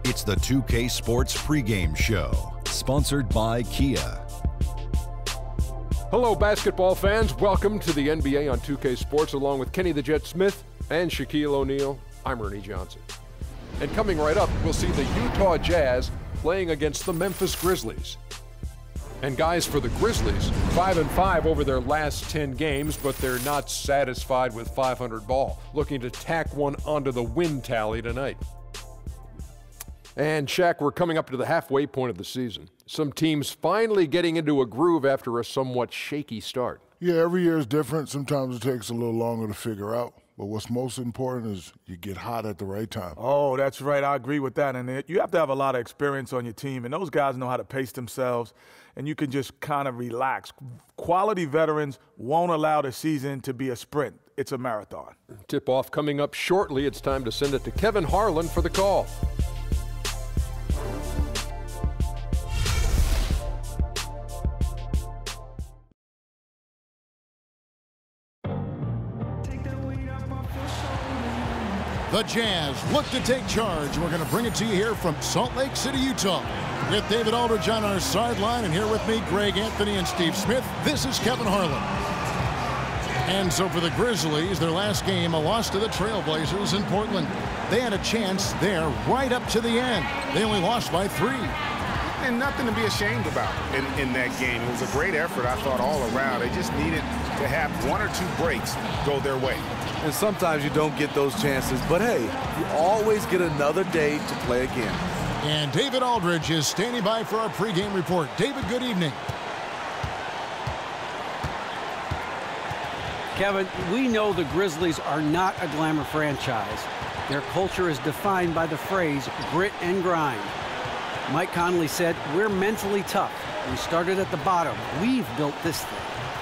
It's the 2K Sports pregame show, sponsored by Kia. Hello, basketball fans. Welcome to the NBA on 2K Sports, along with Kenny the Jet Smith and Shaquille O'Neal. I'm Ernie Johnson. And coming right up, we'll see the Utah Jazz playing against the Memphis Grizzlies. And guys, for the Grizzlies, 5-5 over their last 10 games, but they're not satisfied with 500 ball, looking to tack one onto the win tally tonight. And Shaq, we're coming up to the halfway point of the season. Some teams finally getting into a groove after a somewhat shaky start. Yeah, every year is different. Sometimes it takes a little longer to figure out. But what's most important is you get hot at the right time. Oh, that's right. I agree with that. And you have to have a lot of experience on your team. And those guys know how to pace themselves. And you can just kind of relax. Quality veterans won't allow the season to be a sprint. It's a marathon. Tip-off coming up shortly. It's time to send it to Kevin Harlan for the call. The Jazz look to take charge. We're going to bring it to you here from Salt Lake City, Utah. With David Aldridge on our sideline, and here with me, Greg Anthony and Steve Smith. This is Kevin Harlan. And so for the Grizzlies, their last game, a loss to the Trailblazers in Portland. They had a chance there right up to the end. They only lost by 3. And nothing to be ashamed about in that game. It was a great effort, I thought, all around. They just needed to have 1 or 2 breaks go their way. And sometimes you don't get those chances, but hey, you always get another day to play again. And David Aldridge is standing by for our pregame report. David, good evening. Kevin, we know the Grizzlies are not a glamour franchise. Their culture is defined by the phrase grit and grind. Mike Conley said, "We're mentally tough. We started at the bottom. We've built this thing."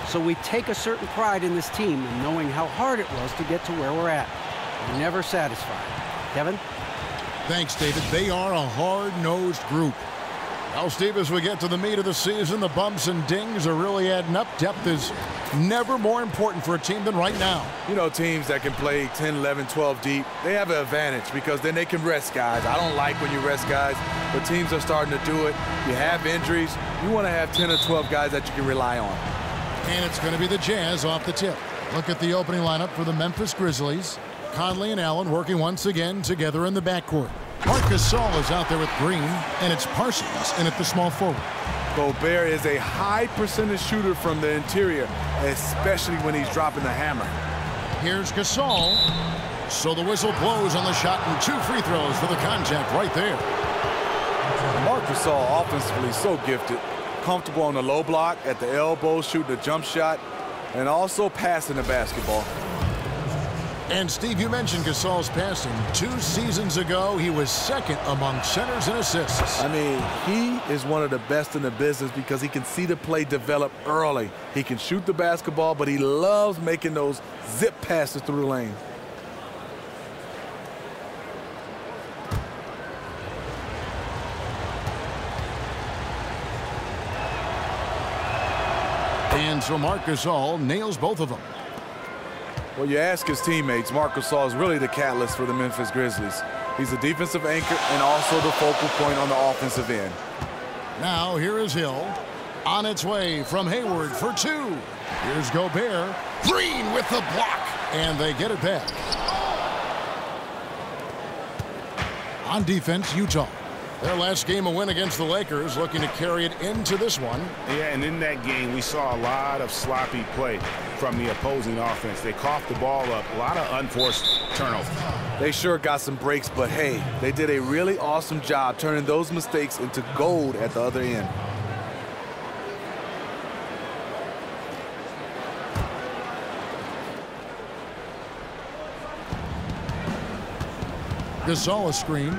So we take a certain pride in this team and knowing how hard it was to get to where we're at. We're never satisfied. Kevin? Thanks, David. They are a hard-nosed group. Now, Steve, as we get to the meat of the season, the bumps and dings are really adding up. Depth is never more important for a team than right now. You know, teams that can play 10, 11, 12 deep, they have an advantage because then they can rest guys. I don't like when you rest guys, but teams are starting to do it. You have injuries. You want to have 10 or 12 guys that you can rely on. And it's going to be the Jazz off the tip. Look at the opening lineup for the Memphis Grizzlies. Conley and Allen working once again together in the backcourt. Marcus Saul is out there with Green, and it's Parsons in at the small forward. Gobert is a high percentage shooter from the interior, especially when he's dropping the hammer. Here's Gasol. So the whistle blows on the shot, and 2 free throws for the contact right there. Marcus Saul offensively so gifted. Comfortable on the low block, at the elbow, shooting a jump shot, and also passing the basketball. And Steve, you mentioned Gasol's passing. 2 seasons ago, he was second among centers and assists. I mean, he is one of the best in the business because he can see the play develop early. He can shoot the basketball, but he loves making those zip passes through the lane. And so Marc Gasol nails both of them. Well, you ask his teammates, Marc Gasol is really the catalyst for the Memphis Grizzlies. He's a defensive anchor and also the focal point on the offensive end. Now here is Hill. On its way from Hayward for 2. Here's Gobert. Green with the block. And they get it back. On defense, Utah. Their last game, a win against the Lakers, looking to carry it into this one. Yeah, and in that game, we saw a lot of sloppy play from the opposing offense. They coughed the ball up, a lot of unforced turnovers. They sure got some breaks, but hey, they did a really awesome job turning those mistakes into gold at the other end. Gasol a screen.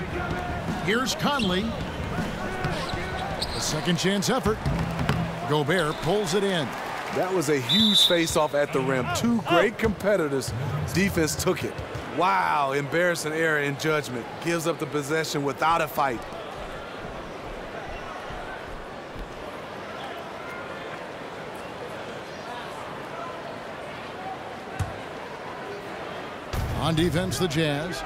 Here's Conley. A second chance effort. Gobert pulls it in. That was a huge face-off at the rim. 2 great competitors. Defense took it. Wow, embarrassing error in judgment. Gives up the possession without a fight. On defense, the Jazz.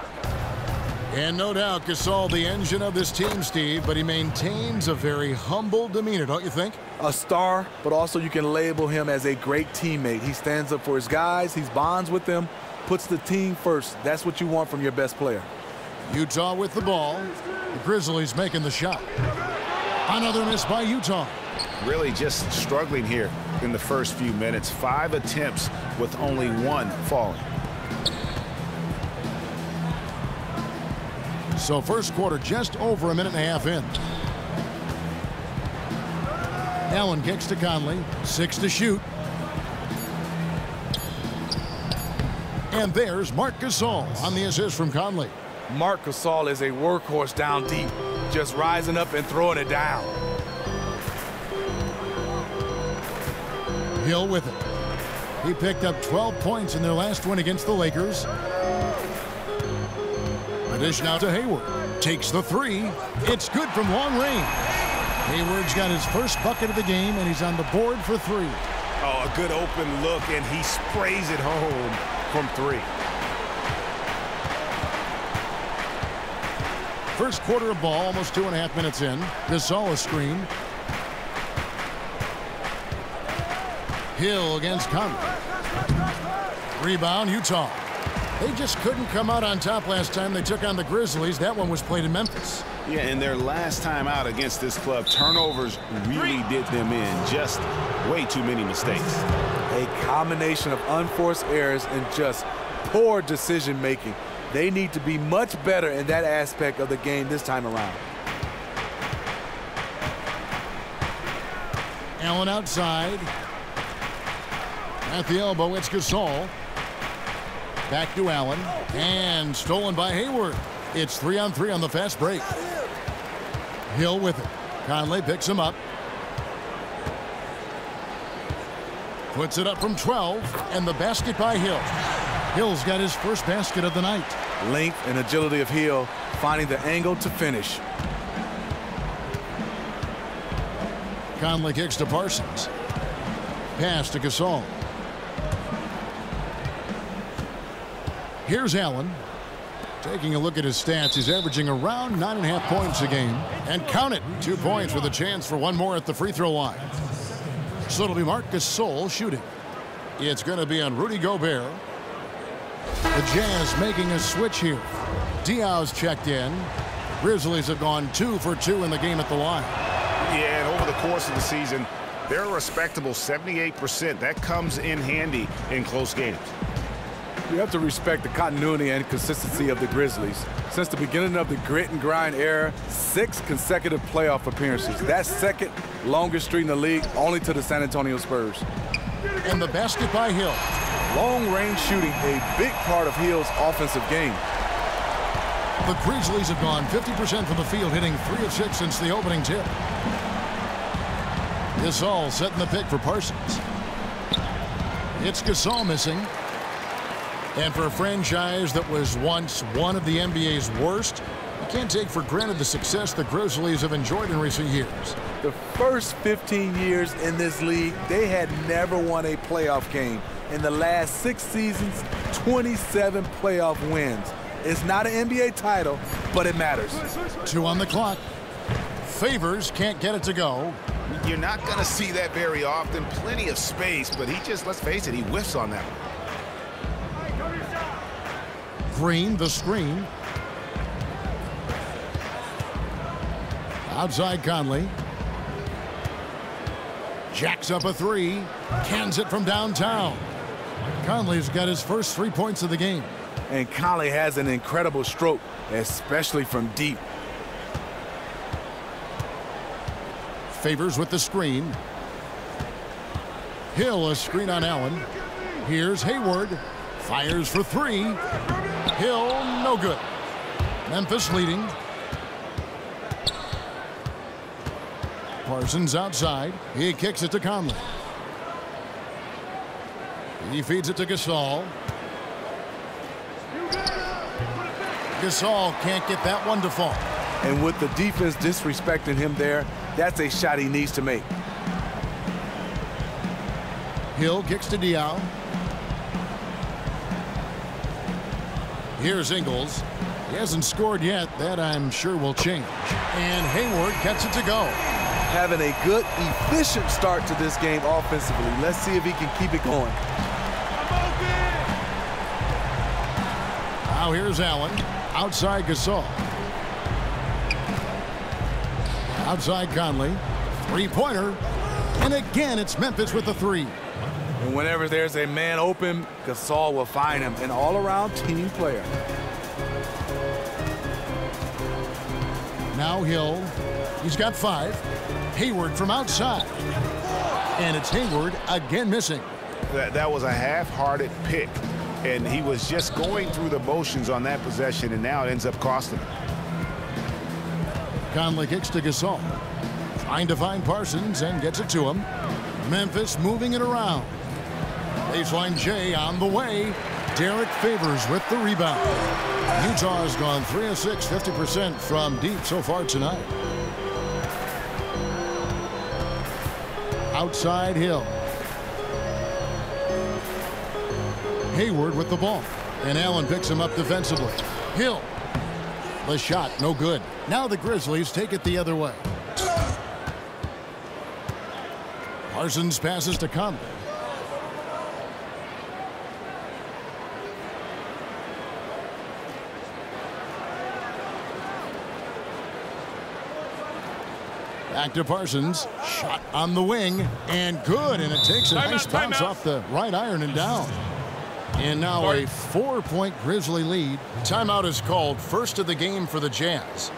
And no doubt Gasol the engine of this team, Steve, but he maintains a very humble demeanor, don't you think? A star, but also you can label him as a great teammate. He stands up for his guys, he bonds with them, puts the team first. That's what you want from your best player. Utah with the ball. The Grizzlies making the shot. Another miss by Utah. Really just struggling here in the first few minutes. 5 attempts with only 1 falling. So first quarter just over a minute and a half in. Allen kicks to Conley. 6 to shoot. And there's Marc Gasol on the assist from Conley. Marc Gasol is a workhorse down deep, just rising up and throwing it down. Hill with it. He picked up 12 points in their last win against the Lakers. A dish now to Hayward. Takes the 3. It's good from long range. Hayward's got his first bucket of the game, and he's on the board for 3. Oh, a good open look, and he sprays it home from 3. First quarter of ball, almost 2.5 minutes in. Gasol a screen. Hill against Conley. Rebound, Utah. They just couldn't come out on top last time they took on the Grizzlies. That one was played in Memphis. Yeah, and their last time out against this club, turnovers really did them in. Just way too many mistakes. A combination of unforced errors and just poor decision-making. They need to be much better in that aspect of the game this time around. Allen outside. At the elbow, it's Gasol. Back to Allen. And stolen by Hayward. It's 3-on-3 on the fast break. Hill with it. Conley picks him up. Puts it up from 12. And the basket by Hill. Hill's got his first basket of the night. Length and agility of Hill, finding the angle to finish. Conley kicks to Parsons. Pass to Gasol. Here's Allen. Taking a look at his stats, he's averaging around 9.5 points a game. And count it, 2 points with a chance for one more at the free throw line. So it'll be Marc Gasol shooting. It's going to be on Rudy Gobert. The Jazz making a switch here. Diaw's checked in. Grizzlies have gone 2 for 2 in the game at the line. Yeah, and over the course of the season, they're a respectable 78%. That comes in handy in close games. You have to respect the continuity and consistency of the Grizzlies. Since the beginning of the grit and grind era, 6 consecutive playoff appearances. That's second longest streak in the league, only to the San Antonio Spurs. And the basket by Hill. Long-range shooting, a big part of Hill's offensive game. The Grizzlies have gone 50% from the field, hitting 3 of 6 since the opening tip. Gasol setting the pick for Parsons. It's Gasol missing. And for a franchise that was once one of the NBA's worst, you can't take for granted the success the Grizzlies have enjoyed in recent years. The first 15 years in this league, they had never won a playoff game. In the last 6 seasons, 27 playoff wins. It's not an NBA title, but it matters. 2 on the clock. Favors can't get it to go. You're not going to see that very often. Plenty of space, but he just, let's face it, he whiffs on that one. Green, the screen. Outside Conley. Jacks up a 3. Cans it from downtown. Conley's got his first 3 points of the game. And Conley has an incredible stroke, especially from deep. Favors with the screen. Hill a screen on Allen. Here's Hayward. Fires for 3. Hill, no good. Memphis leading. Parsons outside. He kicks it to Conley. He feeds it to Gasol. Gasol can't get that one to fall. And with the defense disrespecting him there, that's a shot he needs to make. Hill kicks to Diaw. Here's Ingles. He hasn't scored yet. That, I'm sure, will change. And Hayward gets it to go. Having a good, efficient start to this game offensively. Let's see if he can keep it going. Now here's Allen. Outside Gasol. Outside Conley. Three-pointer. And again, it's Memphis with the three. And whenever there's a man open, Gasol will find him. An all-around team player. Now Hill. He's got 5. Hayward from outside. And it's Hayward again missing. That was a half-hearted pick. And he was just going through the motions on that possession, and now it ends up costing him. Conley kicks to Gasol. Trying to find Parsons and gets it to him. Memphis moving it around. Baseline J on the way. Derek Favors with the rebound. Utah has gone 3 of 6, 50% from deep so far tonight. Outside Hill. Hayward with the ball. And Allen picks him up defensively. Hill. The shot, no good. Now the Grizzlies take it the other way. Parsons passes to Conley. Back to Parsons. Shot on the wing. And good. And it takes a nice bounce off the right iron and down. And now a 4-point Grizzly lead. Timeout is called. First of the game for the Jazz.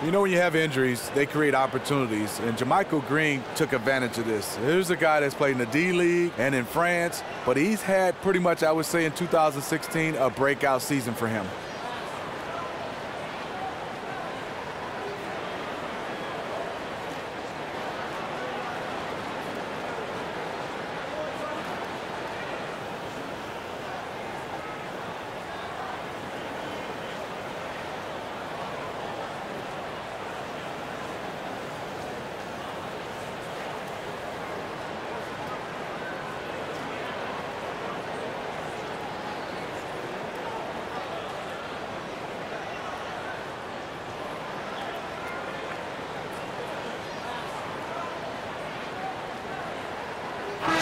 You know, when you have injuries, they create opportunities. And JaMychal Green took advantage of this. Here's a guy that's played in the D-League and in France. But he's had pretty much, I would say, in 2016, a breakout season for him.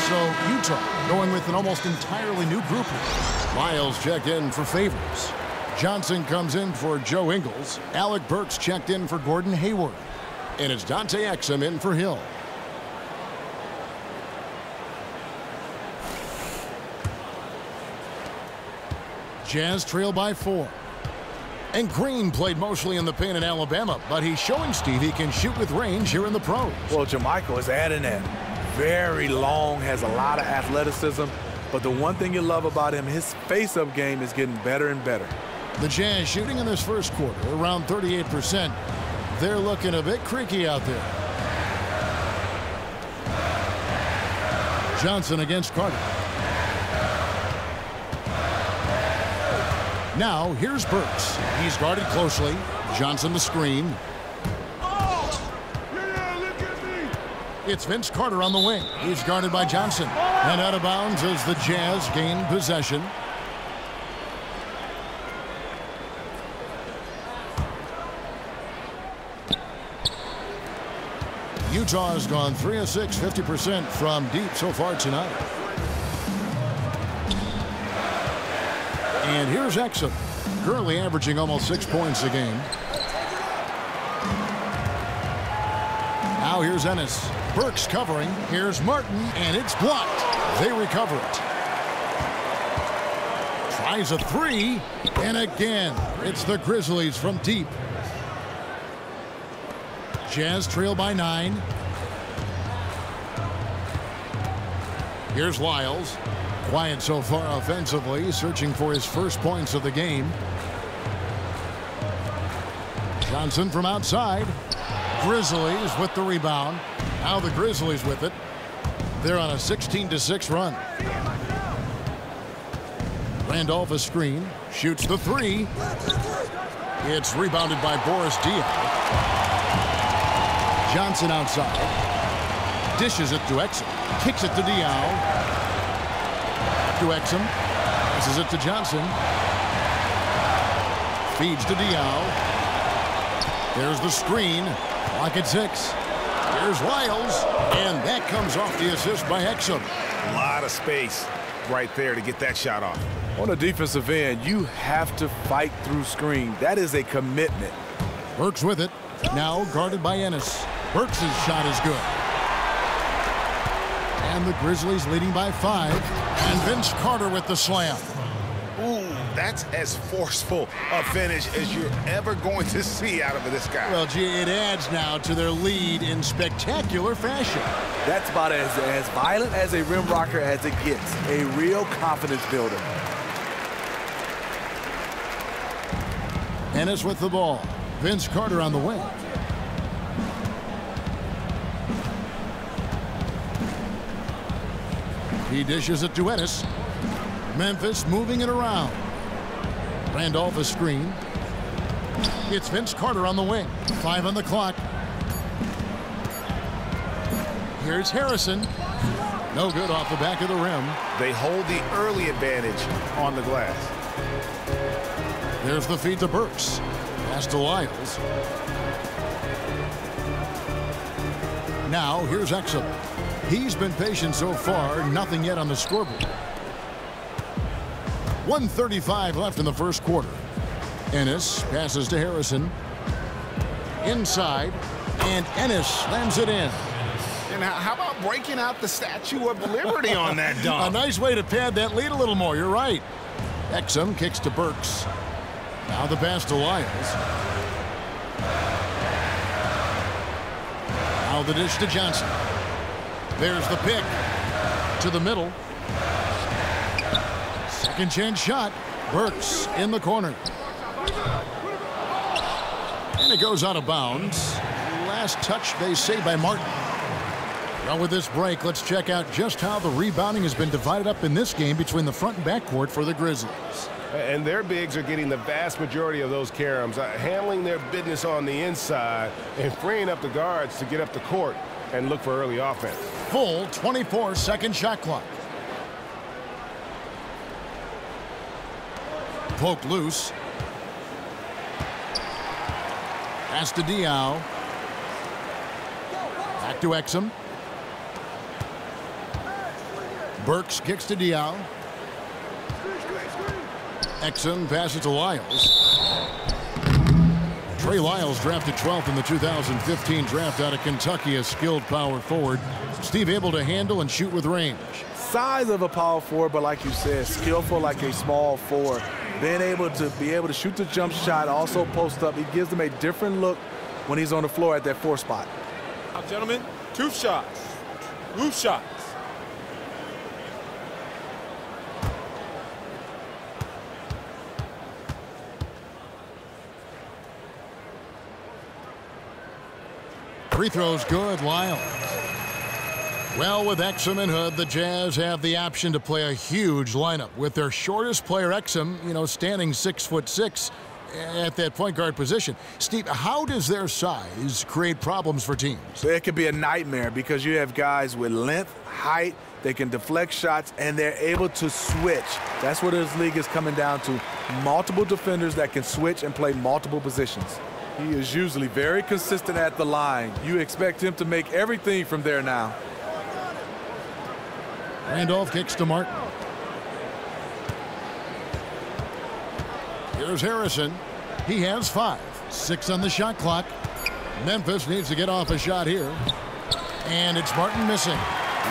So Utah going with an almost entirely new group. Lyles checked in for Favors. Johnson comes in for Joe Ingles. Alec Burks checked in for Gordon Hayward. And it's Dante Exum in for Hill. Jazz trail by 4. And Green played mostly in the paint in Alabama, but he's showing Steve he can shoot with range here in the pros. Well, JaMychal is adding that. Very long, has a lot of athleticism. But the one thing you love about him, his face-up game is getting better and better. The Jazz shooting in this first quarter around 38%. They're looking a bit creaky out there. Johnson against Carter. Now here's Burks. He's guarded closely. Johnson the screen. It's Vince Carter on the wing. He's guarded by Johnson. And out of bounds as the Jazz gain possession. Utah has gone 3 of 6, 50% from deep so far tonight. And here's Exum, currently averaging almost 6 points a game. Now here's Ennis. Burks covering. Here's Martin, and it's blocked. They recover it. Tries a 3, and again, it's the Grizzlies from deep. Jazz trail by 9. Here's Lyles. Quiet so far offensively, searching for his first points of the game. Johnson from outside. Grizzlies with the rebound. Now the Grizzlies with it. They're on a 16-6 run. Randolph a screen. Shoots the 3. It's rebounded by Boris Diaw. Johnson outside. Dishes it to Exum. Kicks it to Diaw. To Exum. Passes it to Johnson. Feeds to Diao. There's the screen. Clock at 6. Here's Lyles. And that comes off the assist by Exum. A lot of space right there to get that shot off. On the defensive end, you have to fight through screen. That is a commitment. Burks with it. Now guarded by Ennis. Burks' shot is good. And the Grizzlies leading by 5. And Vince Carter with the slam. Ooh, that's as forceful a finish as you're ever going to see out of this guy. Well, gee, it adds now to their lead in spectacular fashion. That's about as violent as a rim rocker as it gets. A real confidence builder. Ennis with the ball. Vince Carter on the wing. He dishes it to Ennis. Memphis moving it around. Randolph a screen. It's Vince Carter on the wing. 5 on the clock. Here's Harrison. No good off the back of the rim. They hold the early advantage on the glass. There's the feed to Burks. Pass to Lyles. Now here's Exum. He's been patient so far. Nothing yet on the scoreboard. 1:35 left in the first quarter. Ennis passes to Harrison. Inside. And Ennis slams it in. And how about breaking out the Statue of Liberty on that dunk? A nice way to pad that lead a little more. You're right. Exum kicks to Burks. Now the pass to Lyles. Now the dish to Johnson. There's the pick. To the middle. Second chance shot. Burks in the corner. And it goes out of bounds. Last touch, they say, by Martin. Well, with this break, let's check out just how the rebounding has been divided up in this game between the front and back court for the Grizzlies. And their bigs are getting the vast majority of those caroms, handling their business on the inside and freeing up the guards to get up the court and look for early offense. Full 24-second shot clock. Poked loose. Pass to Diao. Back to Exum. Burks kicks to Diao. Exum passes to Lyles. Trey Lyles drafted 12th in the 2015 draft out of Kentucky, a skilled power forward. Steve able to handle and shoot with range. Size of a power forward, but like you said, skillful like a small forward. Being able to shoot the jump shot, also post up. He gives them a different look when he's on the floor at that 4 spot. Now, gentlemen, 2 shots. Roof shots. Free throws good, Lyles. Well, with Exum and Hood, the Jazz have the option to play a huge lineup with their shortest player, Exum, standing 6'6" at that point guard position. Steve, how does their size create problems for teams? It could be a nightmare because you have guys with length, height, they can deflect shots, and they're able to switch. That's what this league is coming down to. Multiple defenders that can switch and play multiple positions. He is usually very consistent at the line. You expect him to make everything from there now. Randolph kicks to Martin. Here's Harrison. He has 5. 6 on the shot clock. Memphis needs to get off a shot here. And it's Martin missing.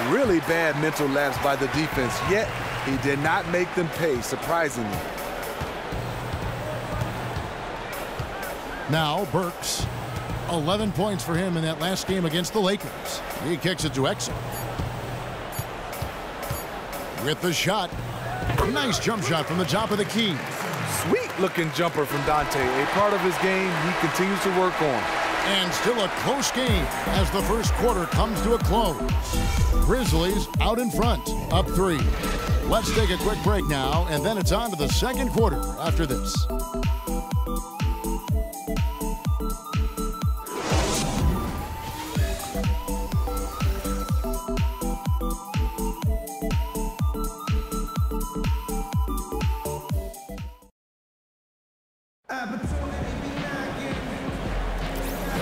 Really bad mental lapse by the defense, yet he did not make them pay, surprisingly. Now Burks. 11 points for him in that last game against the Lakers. He kicks it to Exum. With the shot. Nice jump shot from the top of the key. Sweet-looking jumper from Dante. A part of his game he continues to work on. And still a close game as the first quarter comes to a close. Grizzlies out in front, up 3. Let's take a quick break now, and then it's on to the second quarter after this.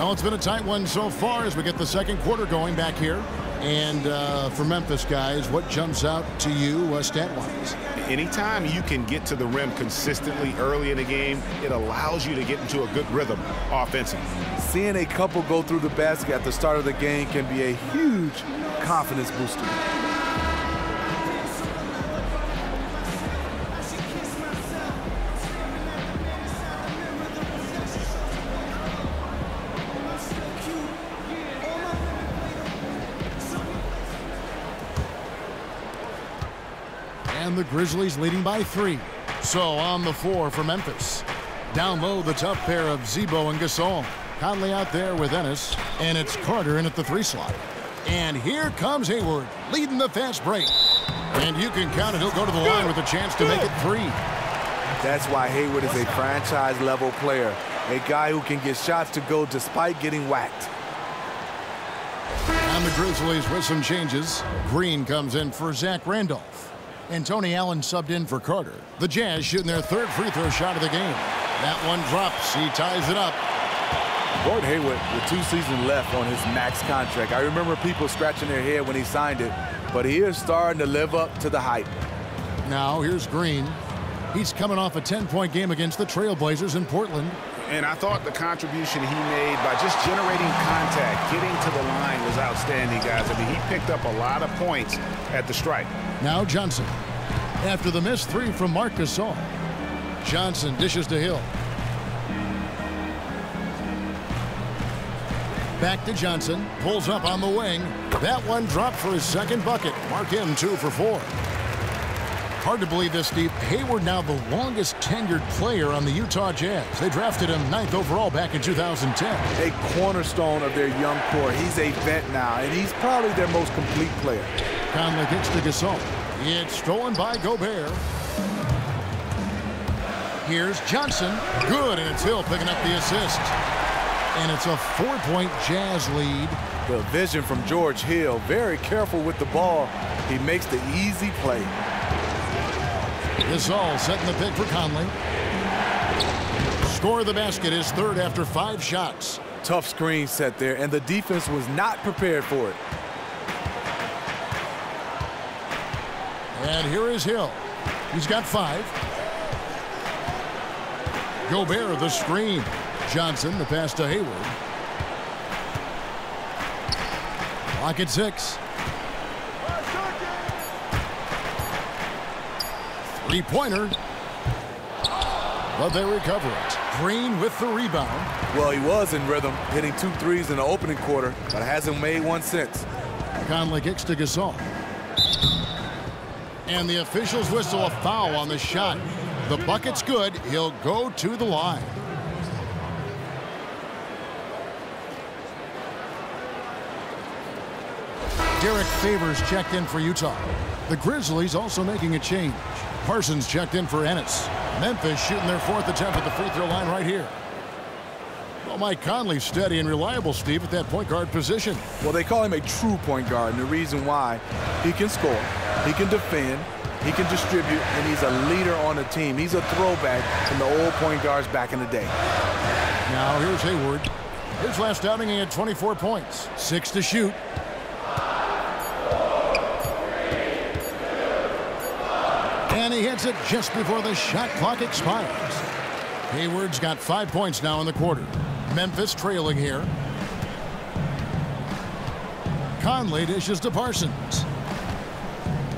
Well, it's been a tight one so far as we get the second quarter going back here. And for Memphis, guys, what jumps out to you stat-wise? Anytime you can get to the rim consistently early in the game, it allows you to get into a good rhythm offensively. Seeing a couple go through the basket at the start of the game can be a huge confidence booster. And the Grizzlies leading by 3. So on the floor for Memphis. Down low, the tough pair of Zebo and Gasol. Conley out there with Ennis. And it's Carter in at the 3 slot. And here comes Hayward, leading the fast break. And you can count it. He'll go to the line with a chance to make it 3. That's why Hayward is a franchise-level player. A guy who can get shots to go despite getting whacked. And the Grizzlies with some changes. Green comes in for Zach Randolph. And Tony Allen subbed in for Carter. The Jazz shooting their 3rd free throw shot of the game. That one drops. He ties it up. Gordon Hayward with 2 seasons left on his max contract. I remember people scratching their head when he signed it, but he is starting to live up to the hype. Now here's Green. He's coming off a 10-point game against the Trailblazers in Portland. And I thought the contribution he made by just generating contact, getting to the line was outstanding, guys. I mean, he picked up a lot of points at the stripe. Now Johnson. After the missed 3 from Marc Gasol. Johnson dishes to Hill. Back to Johnson. Pulls up on the wing. That one dropped for his 2nd bucket. Mark him 2 for 4. Hard to believe this, Steve. Hayward now the longest tenured player on the Utah Jazz. They drafted him 9th overall back in 2010. A cornerstone of their young core. He's a vet now, and he's probably their most complete player. Conley kicks to Gasol. It's stolen by Gobert. Here's Johnson. Good, and it's Hill picking up the assist. And it's a 4-point Jazz lead. The vision from George Hill. Very careful with the ball. He makes the easy play. Gasol setting the pick for Conley. Score the basket, his 3rd after 5 shots. Tough screen set there, and the defense was not prepared for it. And here is Hill. He's got 5. Gobert the screen. Johnson the pass to Hayward. Clock at 6. 3-pointer. But they recover it. Green with the rebound. Well, he was in rhythm, hitting 2 threes in the opening quarter, but hasn't made one since. Conley kicks to Gasol. And the officials whistle a foul on the shot. The bucket's good. He'll go to the line. Derek Favors checked in for Utah. The Grizzlies also making a change. Parsons checked in for Ennis. Memphis shooting their 4th attempt at the free throw line right here. Well, Mike Conley's steady and reliable, Steve, at that point guard position. Well, they call him a true point guard, and the reason why, he can score, he can defend, he can distribute, and he's a leader on the team. He's a throwback from the old point guards back in the day. Now here's Hayward. His last outing, he had 24 points, 6 to shoot. And he hits it just before the shot clock expires. Hayward's got 5 points now in the quarter. Memphis trailing here. Conley dishes to Parsons.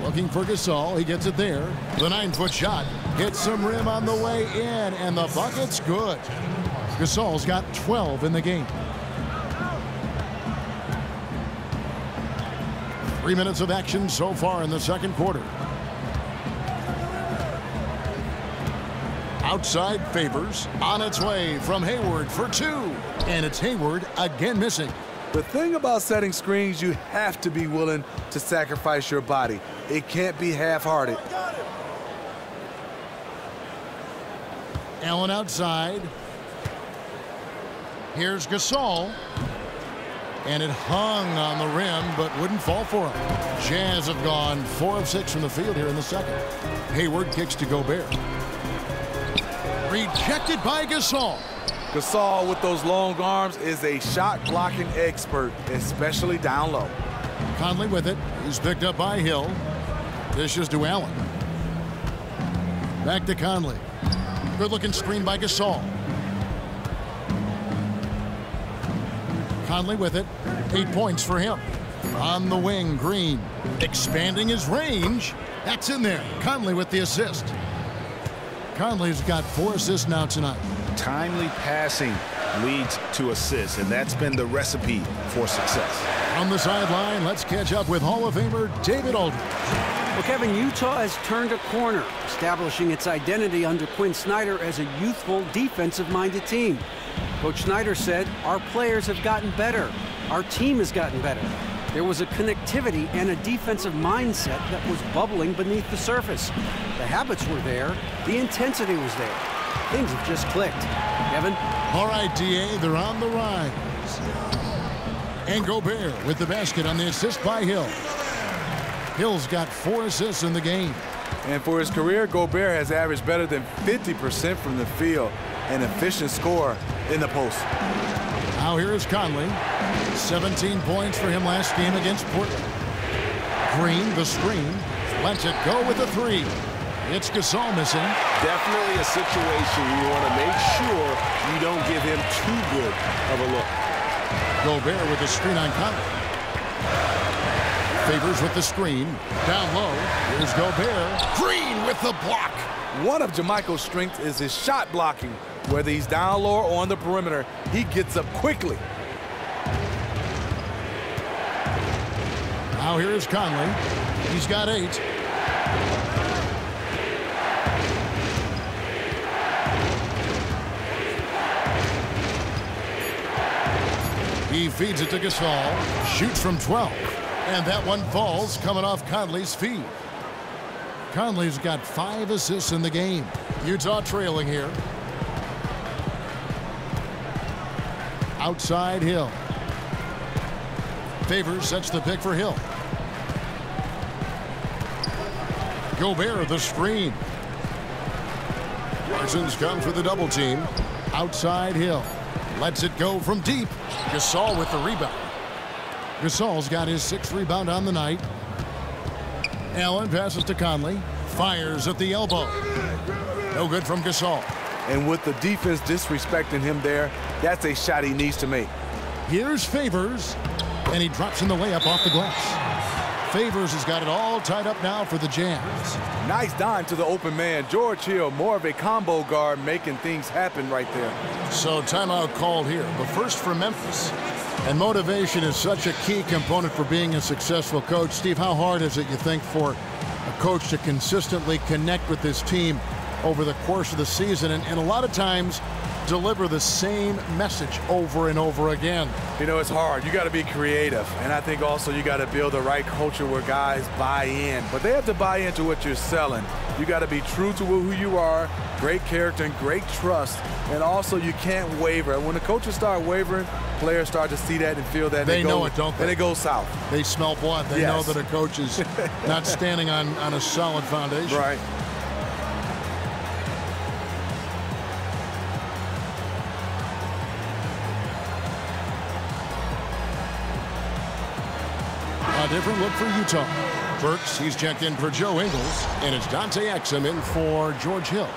Looking for Gasol. He gets it there. The 9-foot shot hits some rim on the way in, and the bucket's good. Gasol's got 12 in the game. 3 minutes of action so far in the second quarter. Outside Favors on its way from Hayward for 2. And it's Hayward again missing. The thing about setting screens, you have to be willing to sacrifice your body. It can't be half-hearted. Allen outside. Here's Gasol. And it hung on the rim, but wouldn't fall for him. Jazz have gone 4 of 6 from the field here in the second. Hayward kicks to Gobert. Rejected by Gasol. Gasol with those long arms is a shot blocking expert, especially down low. Conley with it. He's picked up by Hill. Dishes to Allen. Back to Conley. Good looking screen by Gasol. Conley with it. 8 points for him. On the wing, Green expanding his range. That's in there. Conley with the assist. Conley's got 4 assists now tonight. Timely passing leads to assists, and that's been the recipe for success. On the sideline, let's catch up with Hall of Famer David Aldridge. Well, Kevin, Utah has turned a corner, establishing its identity under Quinn Snyder as a youthful, defensive-minded team. Coach Snyder said, "Our players have gotten better. Our team has gotten better." There was a connectivity and a defensive mindset that was bubbling beneath the surface. The habits were there. The intensity was there. Things have just clicked. Kevin? All right, D.A., they're on the rise. And Gobert with the basket on the assist by Hill. Hill's got 4 assists in the game. And for his career, Gobert has averaged better than 50% from the field, an efficient scorer in the post. Now here is Conley. 17 points for him last game against Portland. Green, the screen, lets it go with a 3. It's Gasol missing. Definitely a situation you want to make sure you don't give him too good of a look. Gobert with the screen on Conley. Favors with the screen. Down low. Here's Gobert. Green with the block. One of JaMychal's strengths is his shot blocking. Whether he's down low or on the perimeter, he gets up quickly. Now here is Conley. He's got 8. He feeds it to Gasol. Shoots from 12. And that one falls coming off Conley's feet. Conley's got 5 assists in the game. Utah trailing here. Outside Hill. Favors sets the pick for Hill. Gobert the screen. Parsons comes for the double team. Outside Hill. Lets it go from deep. Gasol with the rebound. Gasol's got his 6th rebound on the night. Allen passes to Conley. Fires at the elbow. No good from Gasol. And with the defense disrespecting him there, that's a shot he needs to make. Here's Favors. And he drops in the layup off the glass. Favors has got it all tied up now for the Jazz. Nice dime to the open man. George Hill, more of a combo guard, making things happen right there. So timeout called here. The first for Memphis. And motivation is such a key component for being a successful coach. Steve, how hard is it, you think, for a coach to consistently connect with this team over the course of the season and a lot of times deliver the same message over and over again? You know, it's hard. You got to be creative. And I think also you got to build the right culture where guys buy in. But they have to buy into what you're selling. You got to be true to who you are, great character and great trust. And also you can't waver. When the coaches start wavering, players start to see that and feel that. They know it, don't they? And it goes south. They smell blood. They know that a coach is not standing on a solid foundation. Right. A different look for Utah. Burks, he's checked in for Joe Ingles, and it's Dante Exum in for George Hill.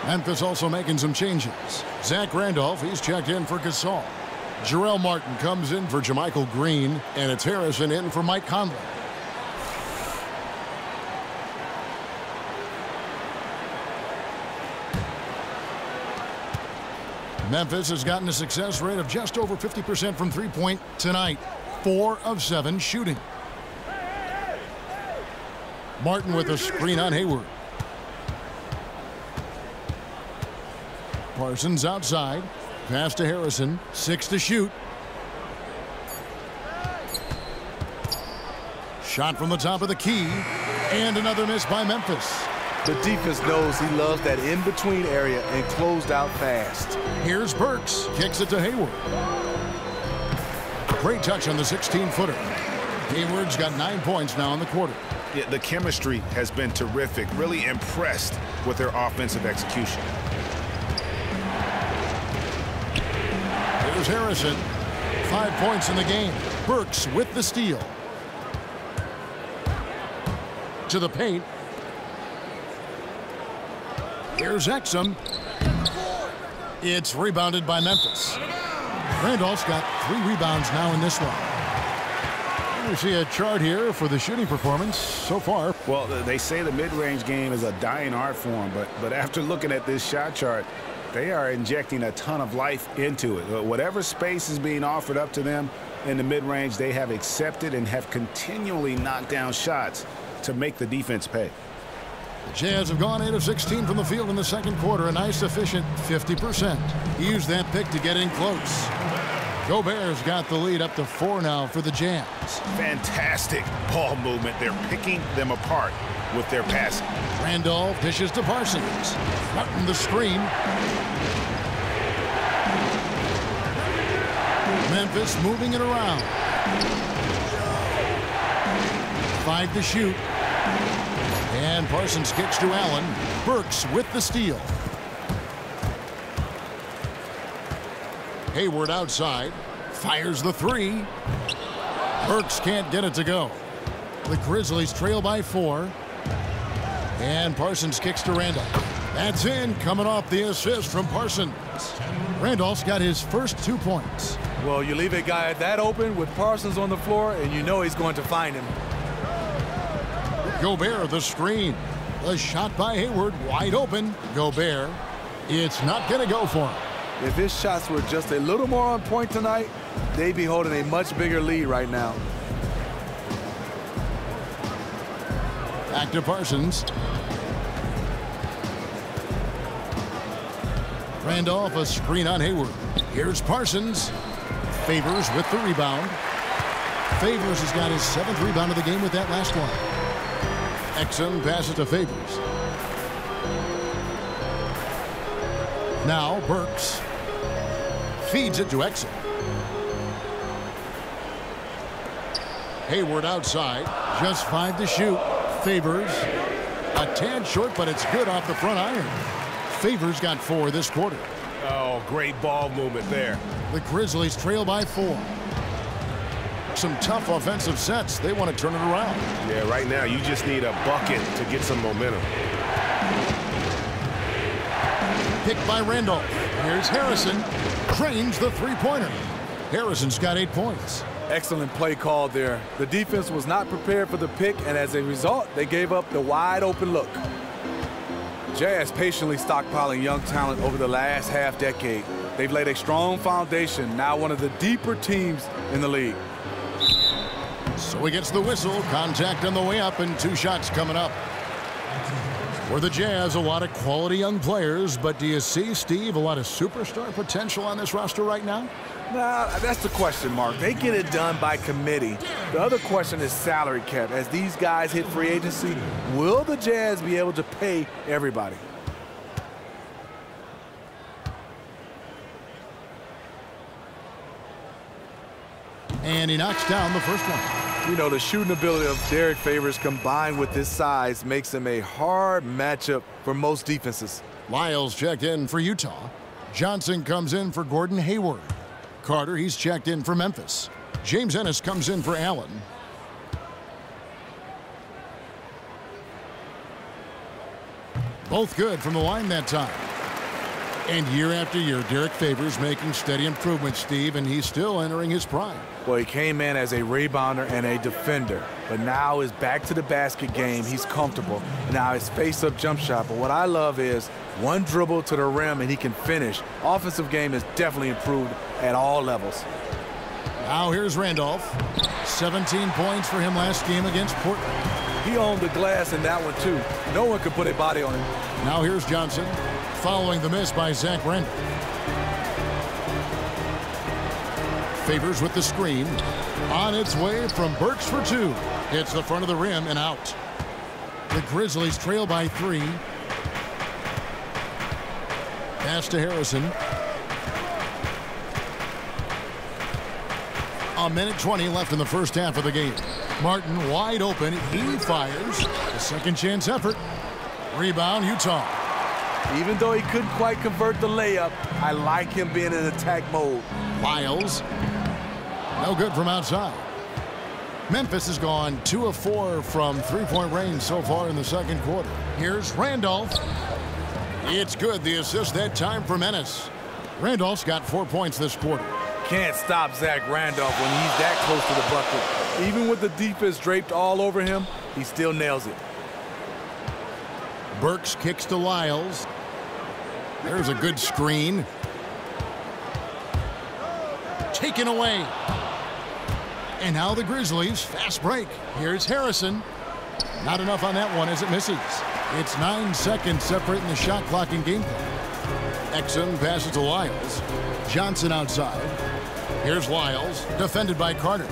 Memphis also making some changes. Zach Randolph, he's checked in for Gasol. Jarrell Martin comes in for JaMychal Green, and it's Harrison in for Mike Conley. Memphis has gotten a success rate of just over 50% from three-point tonight. 4 of 7 shooting. Martin with a screen on Hayward. Parsons outside. Pass to Harrison. 6 to shoot. Shot from the top of the key. And another miss by Memphis. The defense knows he loves that in-between area and closed out fast. Here's Burks. Kicks it to Hayward. Great touch on the 16-footer. Hayward's got 9 points now in the quarter. Yeah, the chemistry has been terrific. Really impressed with their offensive execution. Here's Harrison. 5 points in the game. Burks with the steal. To the paint. Here's Exum. It's rebounded by Memphis. Randolph's got 3 rebounds now in this one. We see a chart here for the shooting performance so far. Well, they say the mid-range game is a dying art form, but after looking at this shot chart, they are injecting a ton of life into it. Whatever space is being offered up to them in the mid-range, they have accepted and have continually knocked down shots to make the defense pay. The Jazz have gone 8 of 16 from the field in the second quarter, a nice efficient 50%. He used that pick to get in close. Gobert's got the lead up to 4 now for the Jazz. Fantastic ball movement. They're picking them apart with their passing. Randolph dishes to Parsons. Martin the screen. Memphis moving it around. 5 to shoot. And Parsons kicks to Allen. Burks with the steal. Hayward outside. Fires the 3. Burks can't get it to go. The Grizzlies trail by 4. And Parsons kicks to Randolph. That's in, coming off the assist from Parsons. Randolph's got his first 2 points. Well, you leave a guy that open with Parsons on the floor, and you know he's going to find him. Gobert, the screen. The shot by Hayward, wide open. Gobert, it's not going to go for him. If his shots were just a little more on point tonight, they'd be holding a much bigger lead right now. Back to Parsons. Randolph, a screen on Hayward. Here's Parsons. Favors with the rebound. Favors has got his 7th rebound of the game with that last one. Exum passes to Favors. Now Burks feeds it to Exum. Hayward outside. Just 5 to shoot. Favors. A tad short, but it's good off the front iron. Favors got 4 this quarter. Oh, great ball movement there. The Grizzlies trail by 4. Some tough offensive sets. They want to turn it around. Yeah, right now you just need a bucket to get some momentum. Picked by Randolph. Here's Harrison. Drains the 3-pointer. Harrison's got 8 points. Excellent play call there. The defense was not prepared for the pick, and as a result, they gave up the wide open look. Jazz patiently stockpiling young talent over the last half-decade. They've laid a strong foundation, now one of the deeper teams in the league. So he gets the whistle. Contact on the way up, and 2 shots coming up. For the Jazz, a lot of quality young players, but do you see, Steve, a lot of superstar potential on this roster right now? Nah, that's the question mark. They get it done by committee. The other question is salary cap. As these guys hit free agency, will the Jazz be able to pay everybody? And he knocks down the first one. You know, the shooting ability of Derek Favors combined with his size makes him a hard matchup for most defenses. Lyles checked in for Utah. Johnson comes in for Gordon Hayward. Carter, he's checked in for Memphis. James Ennis comes in for Allen. Both good from the line that time. And year after year, Derek Favors making steady improvements, Steve, and he's still entering his prime. Well, he came in as a rebounder and a defender, but now is back to the basket game. He's comfortable. Now his face-up jump shot, but what I love is one dribble to the rim and he can finish. Offensive game has definitely improved at all levels. Now here's Randolph. 17 points for him last game against Portland. He owned the glass in that one, too. No one could put a body on him. Now here's Johnson, following the miss by Zach Randolph. Favors with the screen. On its way from Burks for 2. Hits the front of the rim and out. The Grizzlies trail by 3. Pass to Harrison. A minute 20 left in the first half of the game. Martin wide open. He fires. A second chance effort. Rebound, Utah. Even though he couldn't quite convert the layup, I like him being in attack mode. Lyles. No good from outside. Memphis has gone 2 of 4 from three-point range so far in the second quarter. Here's Randolph. It's good. The assist that time for Menace. Randolph's got 4 points this quarter. Can't stop Zach Randolph when he's that close to the bucket. Even with the defense draped all over him, he still nails it. Burks kicks to Lyles. There's a good screen. Taken away. And now the Grizzlies, fast break. Here's Harrison. Not enough on that one as it misses. It's 9 seconds separating the shot clock and game clock. Exum passes to Lyles. Johnson outside. Here's Lyles, defended by Carter.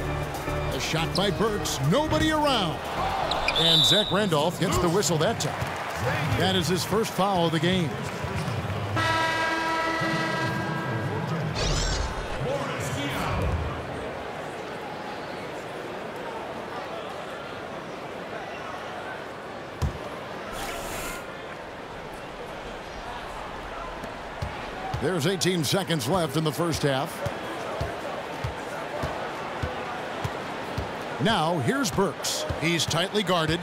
A shot by Burks, nobody around. And Zach Randolph gets the whistle that time. That is his first foul of the game. There's 18 seconds left in the first half. Now, here's Burks. He's tightly guarded.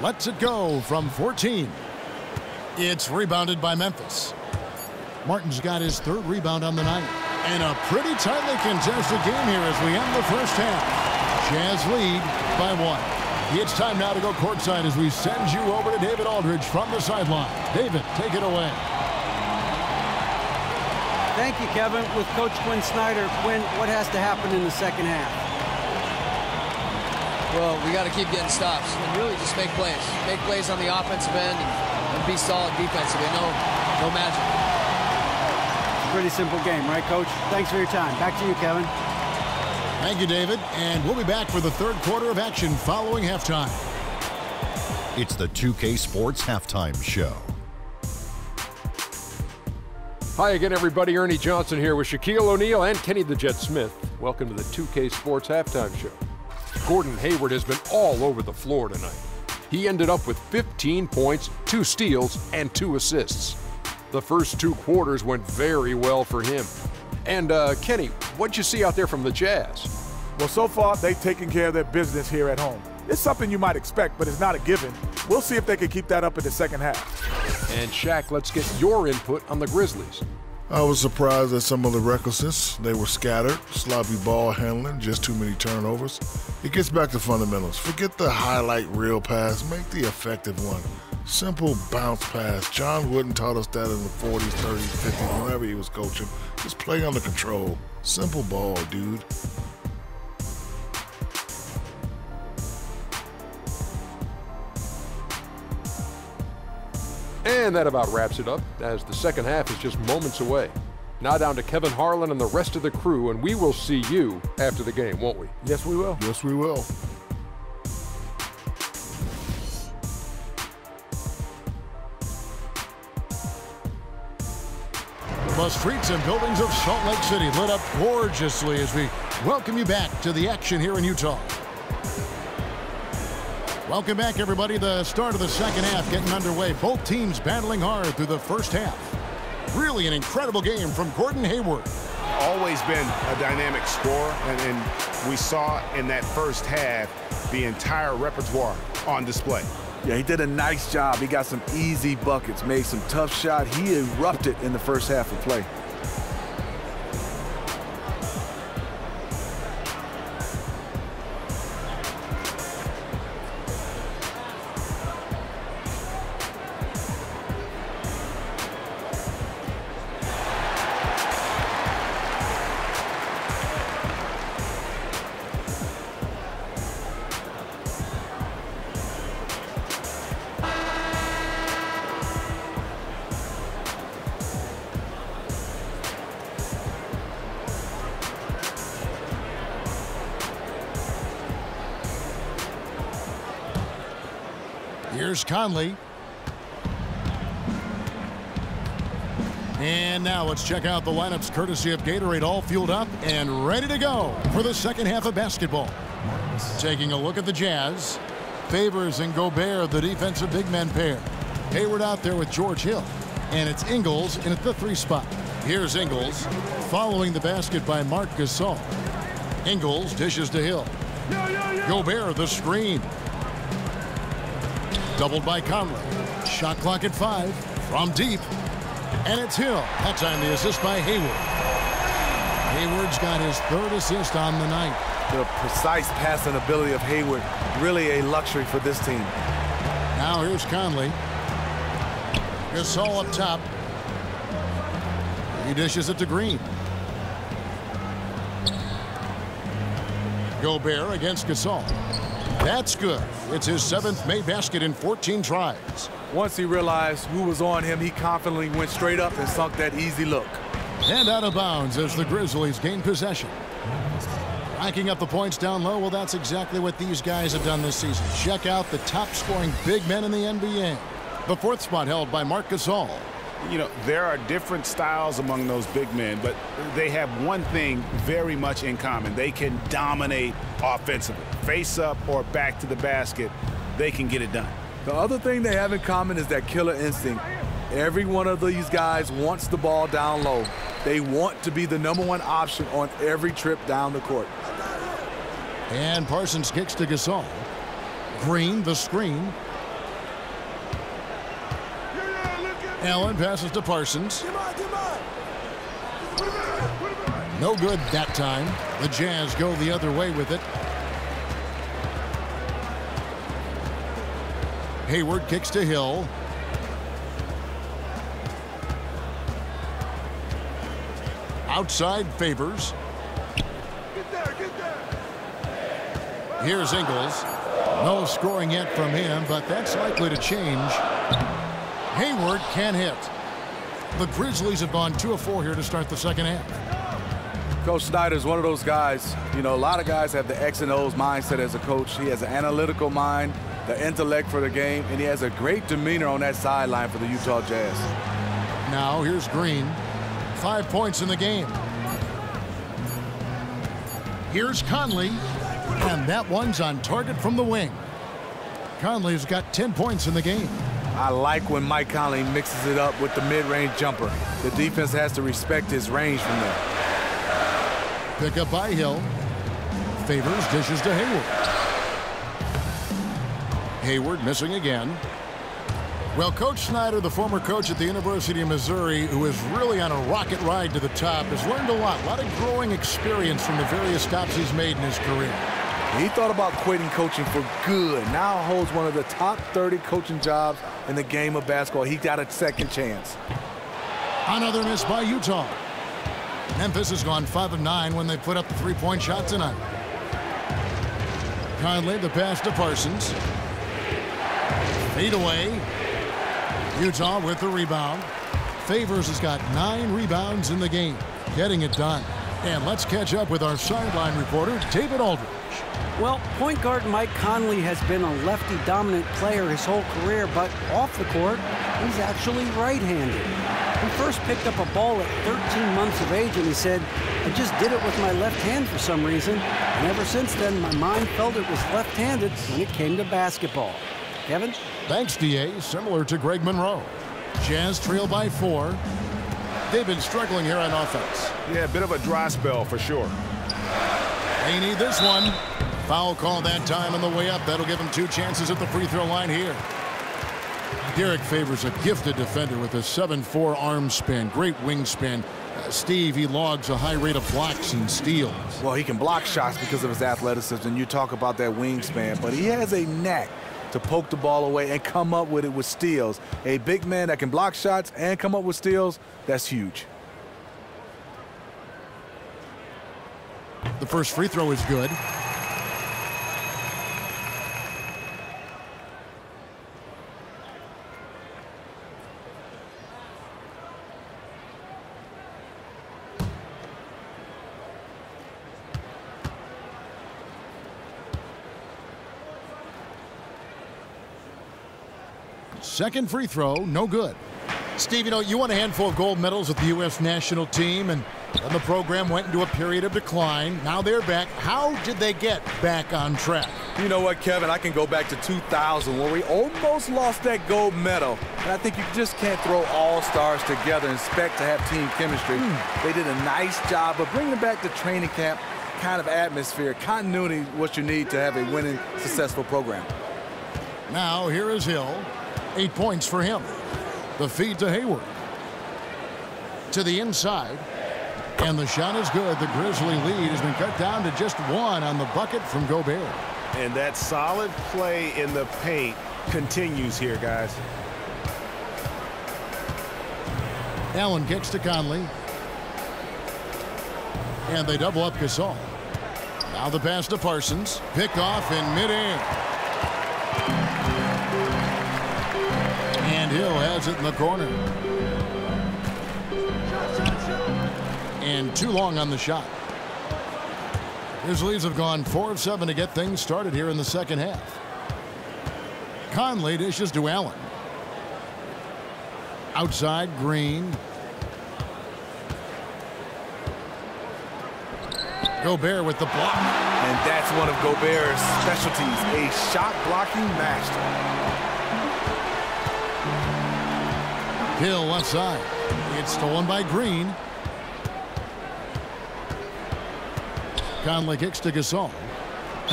Lets it go from 14. It's rebounded by Memphis. Martin's got his 3rd rebound on the night. And a pretty tightly contested game here as we end the first half. Jazz lead by 1. It's time now to go courtside as we send you over to David Aldridge from the sideline. David, take it away. Thank you, Kevin. With Coach Quinn Snyder, Quinn, what has to happen in the second half? Well, we got to keep getting stops and really just make plays. Make plays on the offensive end and be solid defensively. No magic. Pretty simple game, right, Coach? Thanks for your time. Back to you, Kevin. Thank you, David. And we'll be back for the third quarter of action following halftime. It's the 2K Sports Halftime Show. Hi again, everybody. Ernie Johnson here with Shaquille O'Neal and Kenny the Jet Smith. Welcome to the 2K Sports Halftime Show. Gordon Hayward has been all over the floor tonight. He ended up with 15 points, 2 steals, and 2 assists. The first 2 quarters went very well for him. And Kenny, what'd you see out there from the Jazz? Well, so far, they've taken care of their business here at home. It's something you might expect, but it's not a given. We'll see if they can keep that up in the second half. And Shaq, let's get your input on the Grizzlies. I was surprised at some of the recklessness. They were scattered, sloppy ball handling, just too many turnovers. It gets back to fundamentals. Forget the highlight reel pass. Make the effective one. Simple bounce pass. John Wooden taught us that in the 40s, 30s, 50s, whenever he was coaching. Just play under control. Simple ball, dude. And that about wraps it up, as the second half is just moments away. Now down to Kevin Harlan and the rest of the crew, and we will see you after the game, won't we? Yes, we will. Yes, we will. The streets and buildings of Salt Lake City lit up gorgeously as we welcome you back to the action here in Utah. Welcome back, everybody. The start of the second half getting underway. Both teams battling hard through the first half. Really an incredible game from Gordon Hayward. Always been a dynamic scorer, and we saw in that first half the entire repertoire on display. Yeah, he did a nice job. He got some easy buckets, made some tough shots. He erupted in the first half of play. Here's Conley. And now let's check out the lineups courtesy of Gatorade, all fueled up and ready to go for the second half of basketball. Taking a look at the Jazz. Favors and Gobert, the defensive big men pair. Hayward out there with George Hill. And it's Ingles in at the 3 spot. Here's Ingles following the basket by Marc Gasol. Ingles dishes to Hill. Gobert the screen. Doubled by Conley. Shot clock at 5 from deep. And it's Hill. That time the assist by Hayward. Hayward's got his 3rd assist on the night. The precise passing ability of Hayward, really a luxury for this team. Now here's Conley. Gasol up top. He dishes it to Green. Gobert against Gasol. That's good. It's his 7th made basket in 14 tries. Once he realized who was on him, he confidently went straight up and sunk that easy look. And out of bounds as the Grizzlies gain possession. Racking up the points down low, well, that's exactly what these guys have done this season. Check out the top-scoring big men in the NBA. The 4th spot held by Marc Gasol. You know, there are different styles among those big men, but they have one thing very much in common. They can dominate offensively. Face up or back to the basket, they can get it done. The other thing they have in common is that killer instinct. Every one of these guys wants the ball down low. They want to be the #1 option on every trip down the court. And Parsons kicks to Gasol. Green, the screen. Allen passes to Parsons. No good that time. The Jazz go the other way with it. Hayward kicks to Hill. Outside Favors. Here's Ingles. No scoring yet from him, but that's likely to change. Hayward can't hit. The Grizzlies have gone 2 of 4 here to start the second half. Coach Snyder's one of those guys. You know, a lot of guys have the X and O's mindset as a coach. He has an analytical mind, the intellect for the game, and he has a great demeanor on that sideline for the Utah Jazz. Now here's Green. 5 points in the game. Here's Conley, and that one's on target from the wing. Conley's got 10 points in the game. I like when Mike Conley mixes it up with the mid-range jumper. The defense has to respect his range from there. Pick up by Hill. Favors dishes to Hayward. Hayward missing again. Well, Coach Snyder, the former coach at the University of Missouri, who is really on a rocket ride to the top, has learned a lot of growing experience from the various stops he's made in his career. He thought about quitting coaching for good. Now holds one of the top 30 coaching jobs in the game of basketball. He got a second chance. Another miss by Utah. Memphis has gone 5 of 9 when they put up the 3-point shot tonight. Conley, the pass to Parsons. Fade away. Utah with the rebound. Favors has got 9 rebounds in the game, getting it done. And let's catch up with our sideline reporter, David Aldridge. Well, point guard Mike Conley has been a lefty-dominant player his whole career, but off the court, he's actually right-handed. He first picked up a ball at 13 months of age, and he said, "I just did it with my left hand for some reason. And ever since then, my mind felt it was left-handed when it came to basketball." Kevin? Thanks, D.A. Similar to Greg Monroe. Jazz trail by 4. They've been struggling here on offense. Yeah, a bit of a dry spell for sure. They need this one. Foul call that time on the way up. That'll give them 2 chances at the free throw line here. Derek Favors, a gifted defender with a 7'4" arm span. Great wingspan. Steve, he logs a high rate of blocks and steals. Well, he can block shots because of his athleticism, and you talk about that wingspan, but he has a knack to poke the ball away and come up with it with steals. A big man that can block shots and come up with steals, that's huge. The first free throw is good. Second free throw, no good. Steve, you know, you won a handful of gold medals with the U.S. national team, and And the program went into a period of decline. Now they're back. How did they get back on track? You know what, Kevin? I can go back to 2000 where we almost lost that gold medal. And I think you just can't throw all-stars together and expect to have team chemistry. They did a nice job of bringing back the training camp kind of atmosphere. Continuity is what you need to have a winning, successful program. Now here is Hill. 8 points for him. The feed to Hayward. To the inside. And the shot is good. The Grizzly lead has been cut down to just 1 on the bucket from Gobert. And that solid play in the paint continues here, guys. Allen kicks to Conley. And they double up Gasol. Now the pass to Parsons. Picked off in midair. And Hill has it in the corner. And too long on the shot. Grizzlies have gone 4 of 7 to get things started here in the second half. Conley dishes to Allen. Outside, Green. Gobert with the block. And that's one of Gobert's specialties, a shot-blocking master. Hill left side. It's stolen by Green. Conley kicks to Gasol.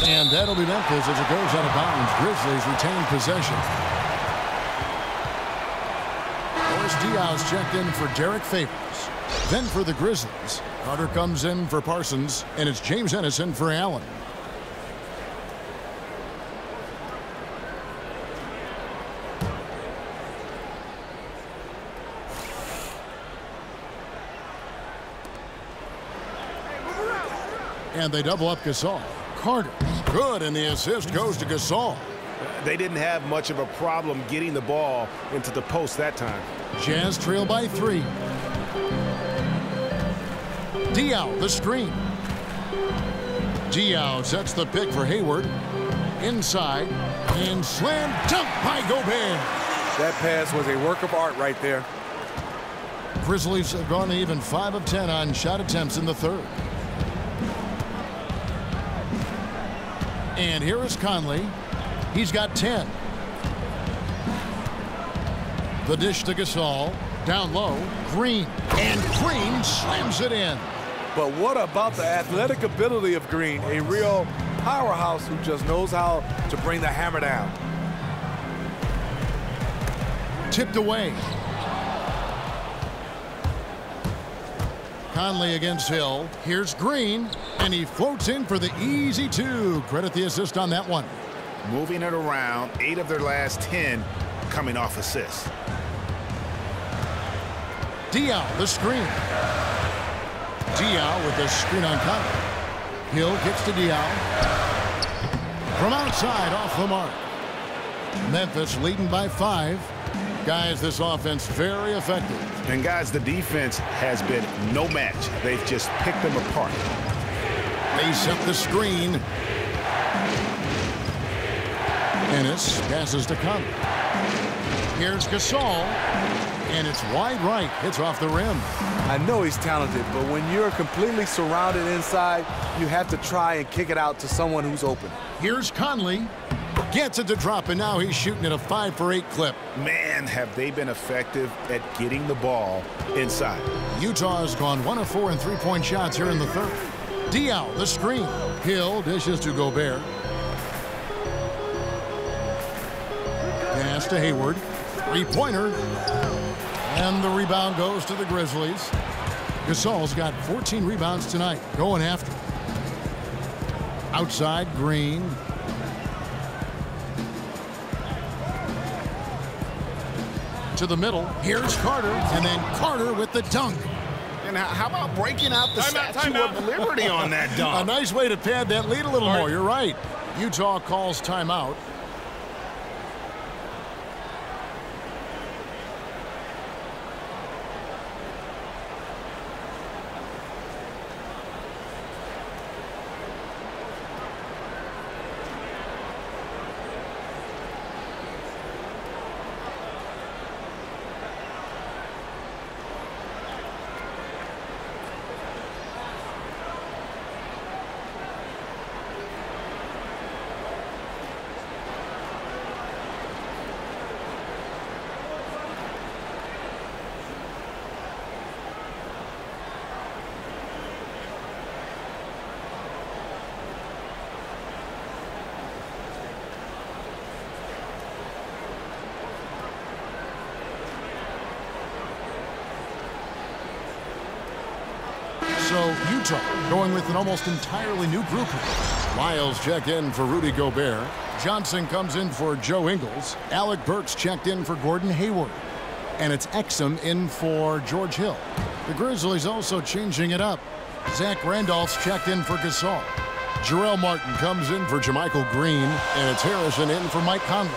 And that'll be Memphis as it goes out of bounds. Grizzlies retain possession. Boris Diaw's checked in for Derek Favors. Then for the Grizzlies, Carter comes in for Parsons, and it's James Ennison for Allen. And they double up Gasol. Carter, good, and the assist goes to Gasol. They didn't have much of a problem getting the ball into the post that time. Jazz trail by 3. Diaw, the screen. Diaw sets the pick for Hayward. Inside, and slam dunk by Gobert. That pass was a work of art right there. Grizzlies have gone to even 5 of 10 on shot attempts in the third. And here is Conley. He's got 10. The dish to Gasol. Down low. Green. And Green slams it in. But what about the athletic ability of Green? A real powerhouse who just knows how to bring the hammer down. Tipped away. Conley against Hill. Here's Green, and he floats in for the easy 2. Credit the assist on that one. Moving it around, 8 of their last 10 coming off assists. Diaw, the screen. Diaw with the screen on Conley. Hill kicks to Diaw. From outside, off the mark. Memphis leading by 5. Guys, this offense very effective. And guys, the defense has been no match. They've just picked them apart. They set the screen. Ennis passes to Conley. Here's Gasol. And it's wide right. Hits off the rim. I know he's talented, but when you're completely surrounded inside, you have to try and kick it out to someone who's open. Here's Conley. Gets it to drop, and now he's shooting at a 5 for 8 clip. Man, have they been effective at getting the ball inside. Utah has gone 1 of 4 in 3-point shots here in the third. Diaw, the screen. Hill dishes to Gobert. Pass to Hayward. 3-pointer. And the rebound goes to the Grizzlies. Gasol's got 14 rebounds tonight. Going after. Outside, Green. To the middle. Here's Carter. And then Carter with the dunk. And how about breaking out the Statue of Liberty on that dunk? A nice way to pad that lead a little more. You're right. Utah calls timeout. So Utah going with an almost entirely new group. Lyles checked in for Rudy Gobert. Johnson comes in for Joe Ingles. Alec Burks checked in for Gordon Hayward. And it's Exum in for George Hill. The Grizzlies also changing it up. Zach Randolph's checked in for Gasol. Jarrell Martin comes in for JaMychal Green. And it's Harrison in for Mike Conley.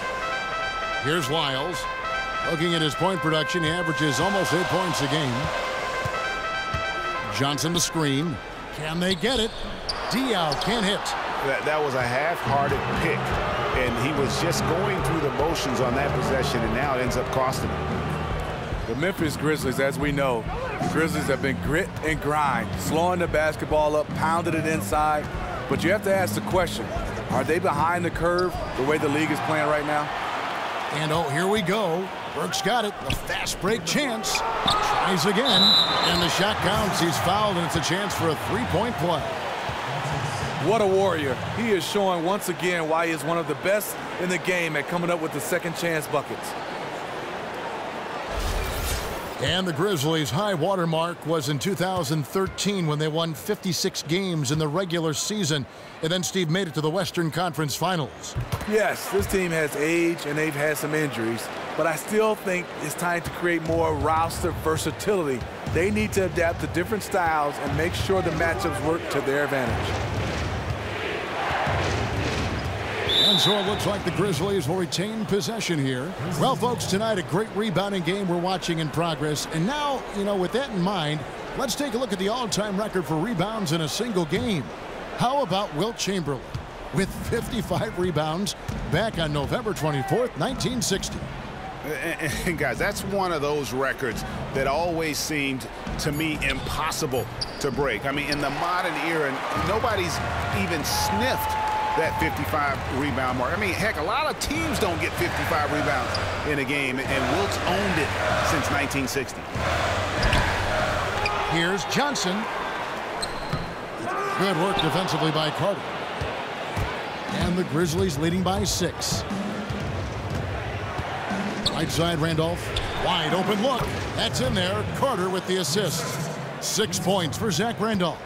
Here's Lyles. Looking at his point production, he averages almost 8 points a game. Johnson to screen. Can they get it? Diaw can't hit. That was a half-hearted pick, and he was just going through the motions on that possession, and now it ends up costing him. The Memphis Grizzlies, as we know, the Grizzlies have been grit and grind, slowing the basketball up, pounding it inside. But you have to ask the question, are they behind the curve the way the league is playing right now? And oh, here we go. Burks got it. A fast break chance. Tries again. And the shot counts. He's fouled, and it's a chance for a three-point play. What a warrior. He is showing once again why he is one of the best in the game at coming up with the second chance buckets. And the Grizzlies' high water mark was in 2013 when they won 56 games in the regular season. And then Steve made it to the Western Conference Finals. Yes, this team has age and they've had some injuries, but I still think it's time to create more roster versatility. They need to adapt to different styles and make sure the matchups work to their advantage. And so it looks like the Grizzlies will retain possession here. Well, folks, tonight a great rebounding game we're watching in progress. And now, with that in mind, let's take a look at the all-time record for rebounds in a single game. How about Wilt Chamberlain with 55 rebounds back on November 24th, 1960. And guys, that's one of those records that always seemed to me impossible to break. I mean, in the modern era, nobody's even sniffed that 55 rebound mark. I mean, heck, a lot of teams don't get 55 rebounds in a game, and Wilt's owned it since 1960. Here's Johnson. Good work defensively by Carter. And the Grizzlies leading by 6. Right side, Randolph. Wide open look. That's in there. Carter with the assist. 6 points for Zach Randolph.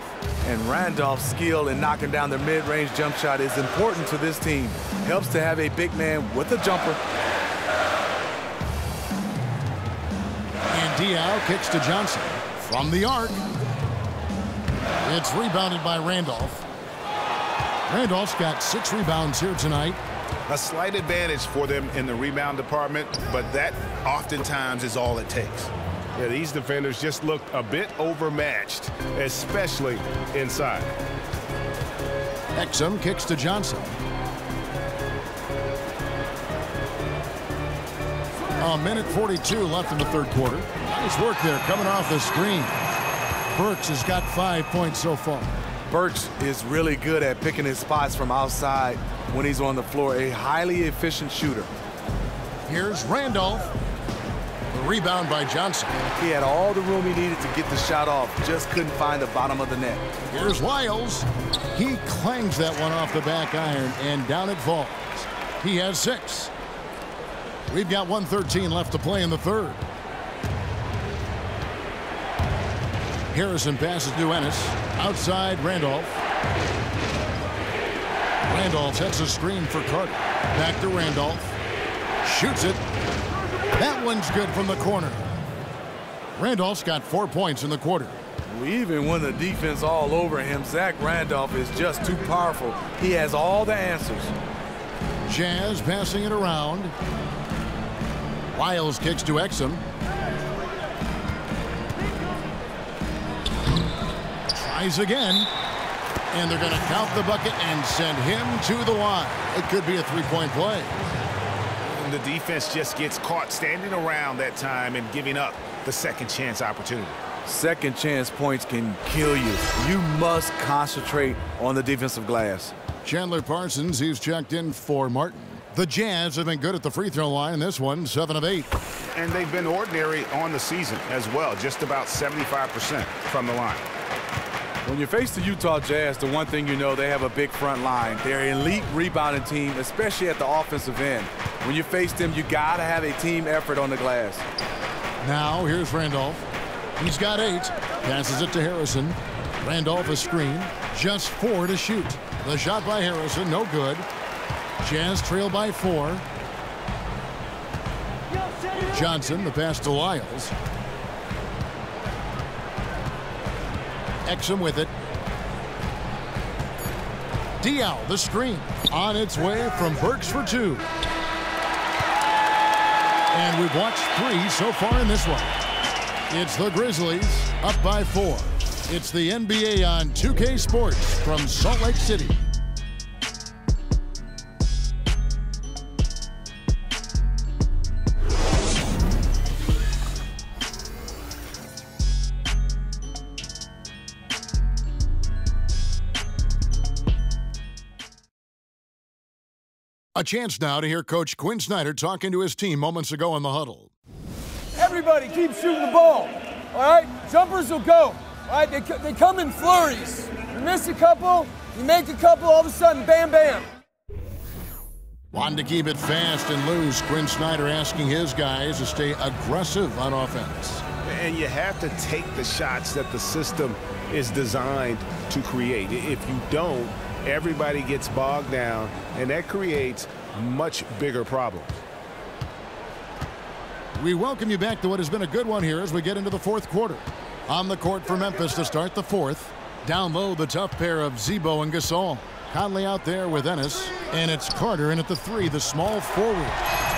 And Randolph's skill in knocking down the mid-range jump shot is important to this team. Helps to have a big man with a jumper. And Diaw kicks to Johnson from the arc. It's rebounded by Randolph. Randolph's got 6 rebounds here tonight. A slight advantage for them in the rebound department, but that oftentimes is all it takes. Yeah, these defenders just looked a bit overmatched, especially inside. Exum kicks to Johnson. A minute 42 left in the third quarter. Nice work there coming off the screen. Burks has got 5 points so far. Burks is really good at picking his spots from outside when he's on the floor. A highly efficient shooter. Here's Randolph. The rebound by Johnson. He had all the room he needed to get the shot off. Just couldn't find the bottom of the net. Here's Lyles. He clangs that one off the back iron, and down it falls. He has 6. We've got 1:13 left to play in the third. Harrison passes to Ennis. Outside, Randolph. Randolph sets a screen for Carter. Back to Randolph. Shoots it. That one's good from the corner. Randolph's got 4 points in the quarter. Even when the defense all over him, Zach Randolph is just too powerful. He has all the answers. Jazz passing it around. Lyles kicks to Exum. Tries again. And they're going to count the bucket and send him to the line. It could be a three-point play. And the defense just gets caught standing around that time and giving up the second chance opportunity. Second chance points can kill you. You must concentrate on the defensive glass. Chandler Parsons, he's checked in for Martin. The Jazz have been good at the free throw line in this one, 7 of 8. And they've been ordinary on the season as well, just about 75% from the line. When you face the Utah Jazz, the one thing you know, they have a big front line. They're an elite rebounding team, especially at the offensive end. When you face them, you got to have a team effort on the glass. Now, here's Randolph. He's got 8. Passes it to Harrison. Randolph a screen. Just 4 to shoot. The shot by Harrison, no good. Jazz trail by 4. Johnson, the pass to Lyles. Exum with it. Diaw, the screen. On its way from Burks for 2. And we've watched 3 so far in this one. It's the Grizzlies up by 4. It's the NBA on 2K Sports from Salt Lake City. A chance now to hear Coach Quinn Snyder talking to his team moments ago in the huddle. Everybody keep shooting the ball, all right? Jumpers will go, all right? They come in flurries. You miss a couple, you make a couple, all of a sudden, bam, bam. Wanting to keep it fast and loose, Quinn Snyder asking his guys to stay aggressive on offense. And you have to take the shots that the system is designed to create. If you don't, everybody gets bogged down, and that creates much bigger problems. We welcome you back to what has been a good one here as we get into the fourth quarter. On the court for Memphis to start the fourth. Down low, the tough pair of Zebo and Gasol. Conley out there with Ennis, and it's Carter in at the 3, the small forward.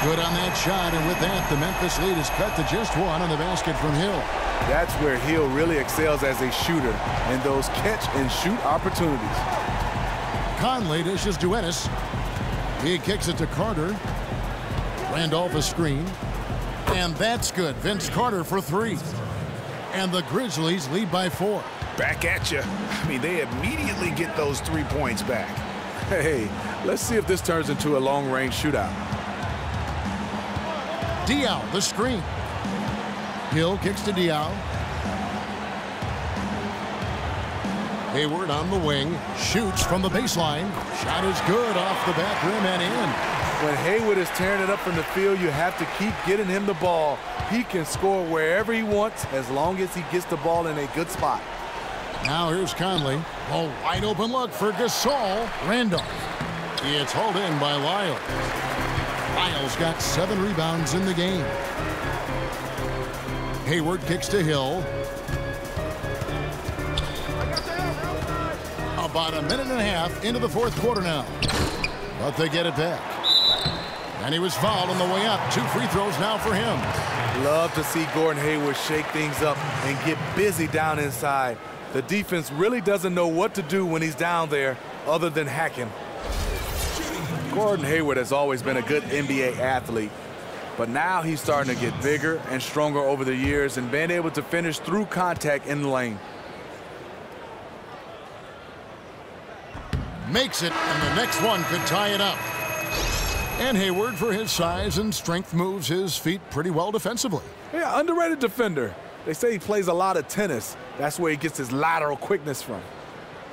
Good on that shot, and with that, the Memphis lead is cut to just 1 on the basket from Hill. That's where Hill really excels as a shooter in those catch-and-shoot opportunities. Conley dishes to Ennis. He kicks it to Carter. Randolph a screen. And that's good. Vince Carter for 3. And the Grizzlies lead by 4. Back at you. I mean, they immediately get those 3 points back. Hey, let's see if this turns into a long-range shootout. Diaw, the screen. Hill kicks to Diaw. Hayward on the wing, shoots from the baseline. Shot is good off the back rim and in. When Hayward is tearing it up from the field, you have to keep getting him the ball. He can score wherever he wants as long as he gets the ball in a good spot. Now here's Conley. A wide open look for Gasol. Randolph. It's hauled in by Lyles. Lyles got 7 rebounds in the game. Hayward kicks to Hill. About a minute and a half into the fourth quarter now. But they get it back. And he was fouled on the way up. 2 free throws now for him. Love to see Gordon Hayward shake things up and get busy down inside. The defense really doesn't know what to do when he's down there other than hack him. Gordon Hayward has always been a good NBA athlete, but now he's starting to get bigger and stronger over the years and being able to finish through contact in the lane. Makes it, and the next one could tie it up. And Hayward, for his size and strength, moves his feet pretty well defensively. Yeah, underrated defender. They say he plays a lot of tennis. That's where he gets his lateral quickness from.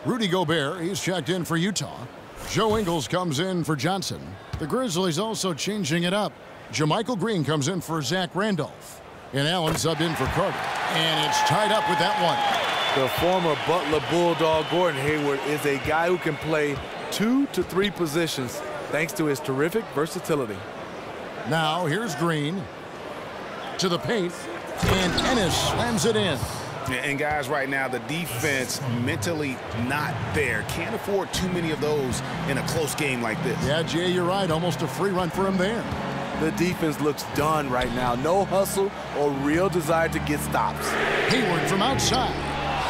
Rudy Gobert, he's checked in for Utah. Joe Ingles comes in for Johnson. The Grizzlies also changing it up. JaMychal Green comes in for Zach Randolph. And Allen subbed in for Carter. And it's tied up with that one. The former Butler Bulldog Gordon Hayward is a guy who can play 2 to 3 positions thanks to his terrific versatility. Now here's Green to the paint, and Ennis slams it in. And guys, right now the defense mentally not there. Can't afford too many of those in a close game like this. Yeah, Jay, you're right. Almost a free run for him there. The defense looks done right now. No hustle or real desire to get stops. Hayward from outside.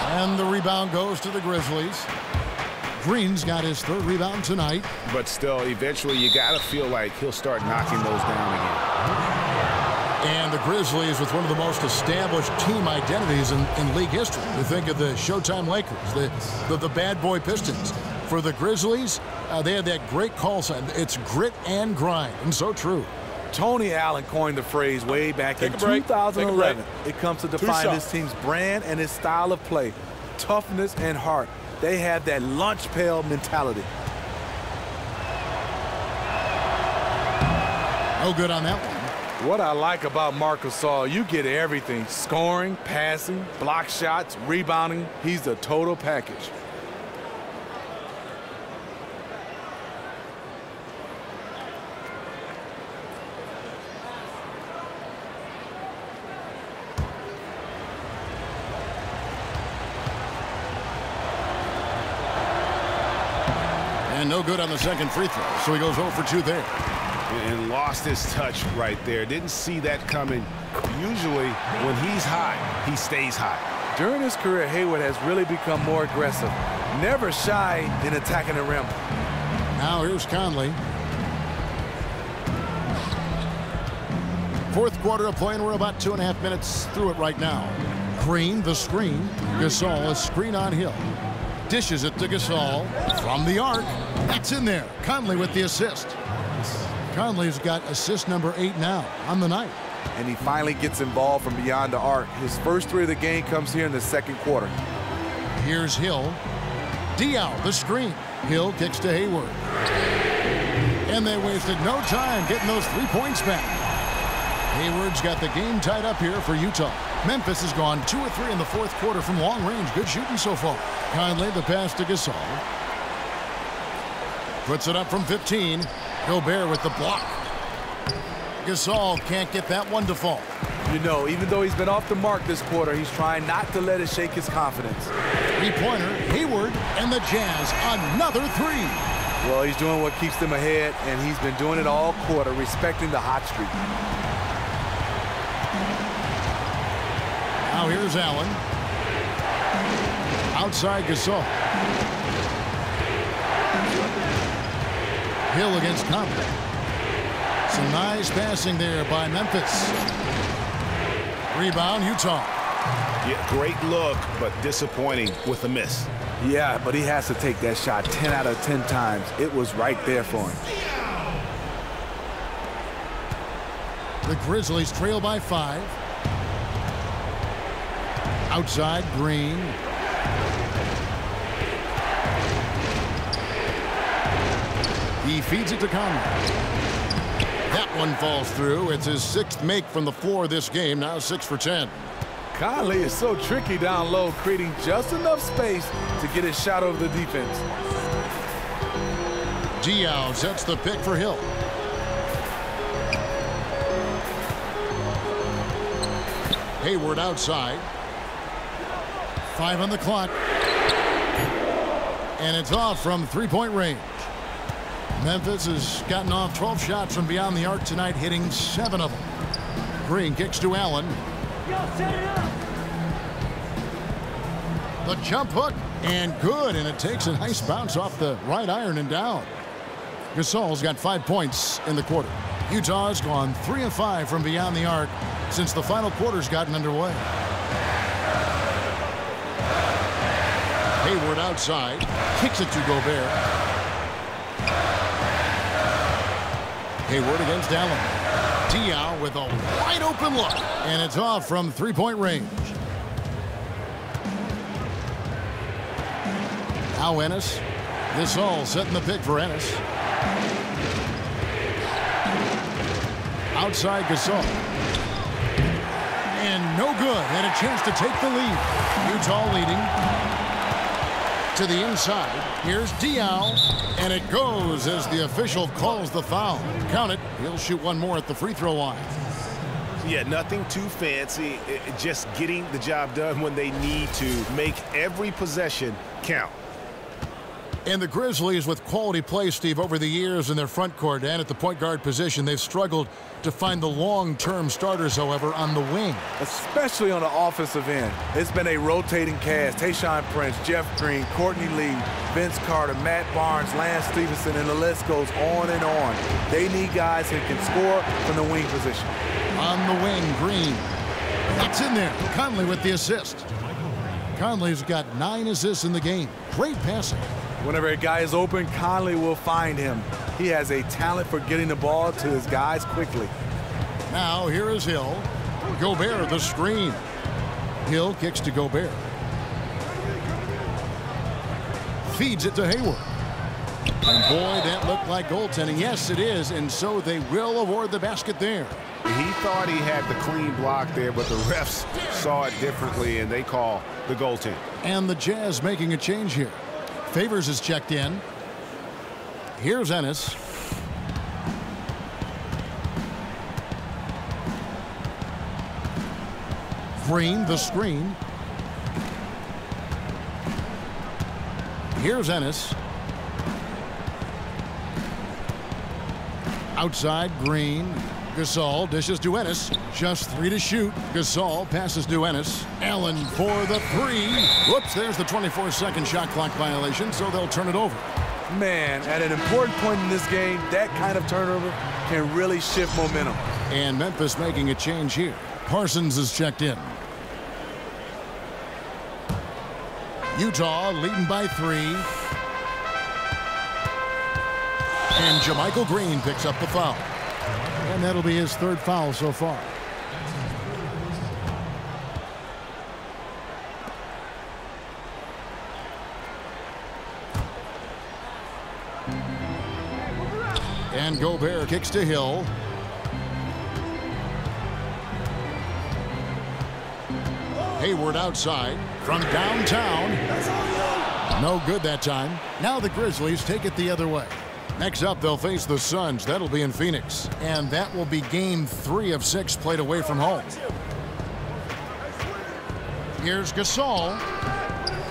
And the rebound goes to the Grizzlies. Green's got his 3rd rebound tonight. But still, eventually you got to feel like he'll start knocking those down again. And the Grizzlies with one of the most established team identities in league history. You think of the Showtime Lakers, the bad boy Pistons. For the Grizzlies, they had that great call sign. It's grit and grind, and so true. Tony Allen coined the phrase way back in 2011. It comes to define this team's brand and its style of play. Toughness and heart. They have that lunch pail mentality. No good on that one. What I like about Marc Gasol, you get everything. Scoring, passing, block shots, rebounding. He's the total package. And no good on the second free throw, so he goes 0 for 2 there. And lost his touch right there. Didn't see that coming. Usually, when he's hot, he stays hot. During his career, Hayward has really become more aggressive. Never shy in attacking the rim. Now here's Conley. Fourth quarter of play, and we're about 2.5 minutes through it right now. Green, the screen. Gasol, a screen on Hill. Dishes it to Gasol from the arc. That's in there. Conley with the assist. Conley's got assist number 8 now on the night. And he finally gets involved from beyond the arc. His first 3 of the game comes here in the second quarter. Here's Hill. Diaw, the screen. Hill kicks to Hayward. And they wasted no time getting those 3 points back. Hayward's got the game tied up here for Utah. Memphis has gone 2 of 3 in the fourth quarter from long range. Good shooting so far. Conley, the pass to Gasol. Puts it up from 15. Gobert with the block. Gasol can't get that one to fall. You know, even though he's been off the mark this quarter, he's trying not to let it shake his confidence. Three-pointer, Hayward, and the Jazz, another 3. Well, he's doing what keeps them ahead, and he's been doing it all quarter, respecting the hot streak. Now here's Allen. Outside Gasol. Hill against Conley. Some nice passing there by Memphis. Rebound, Utah. Yeah, great look, but disappointing with a miss. Yeah, but he has to take that shot 10 out of 10 times. It was right there for him. The Grizzlies trail by 5. Outside, Green. He feeds it to Conley. That one falls through. It's his 6th make from the floor this game, now 6 for 10. Conley is so tricky down low, creating just enough space to get his shot over the defense. Diaw sets the pick for Hill. Hayward outside. 5 on the clock. And it's off from 3-point range. Memphis has gotten off 12 shots from beyond the arc tonight, hitting 7 of them. Green kicks to Allen. The jump hook, and good, and it takes a nice bounce off the right iron and down. Gasol's got 5 points in the quarter. Utah's gone 3 of 5 from beyond the arc since the final quarter's gotten underway. Hayward outside, kicks it to Gobert. Hayward against Allen. Diaw with a wide open look, and it's off from 3-point range. Now Ennis. Gasol setting the pick for Ennis. Outside Gasol. And no good, and a chance to take the lead. Utah leading. To the inside. Here's Diaw, and it goes as the official calls the foul. Count it. He'll shoot one more at the free throw line. Yeah, nothing too fancy. Just getting the job done when they need to. Make every possession count. And the Grizzlies, with quality play, Steve, over the years in their front court and at the point guard position, they've struggled to find the long-term starters, however, on the wing. Especially on the offensive end. It's been a rotating cast. Tayshaun Prince, Jeff Green, Courtney Lee, Vince Carter, Matt Barnes, Lance Stevenson, and the list goes on and on. They need guys who can score from the wing position. On the wing, Green. That's in there. Conley with the assist. Conley's got 9 assists in the game. Great passing. Whenever a guy is open, Conley will find him. He has a talent for getting the ball to his guys quickly. Now here is Hill. Gobert, the screen. Hill kicks to Gobert. Feeds it to Hayward. And boy, that looked like goaltending. Yes, it is, and so they will award the basket there. He thought he had the clean block there, but the refs saw it differently, and they call the goaltend. And the Jazz making a change here. Favors is checked in. Here's Ennis. Green, the screen. Here's Ennis. Outside, Green. Gasol dishes to Ennis. Just 3 to shoot. Gasol passes to Ennis. Allen for the 3. Whoops, there's the 24-second shot clock violation, so they'll turn it over. Man, at an important point in this game, that kind of turnover can really shift momentum. And Memphis making a change here. Parsons is checked in. Utah leading by 3. And JaMychal Green picks up the foul. And that'll be his 3rd foul so far. And Gobert kicks to Hill. Hayward outside from downtown. No good that time. Now the Grizzlies take it the other way. Next up, they'll face the Suns. That'll be in Phoenix. And that will be game 3 of 6 played away from home. Here's Gasol.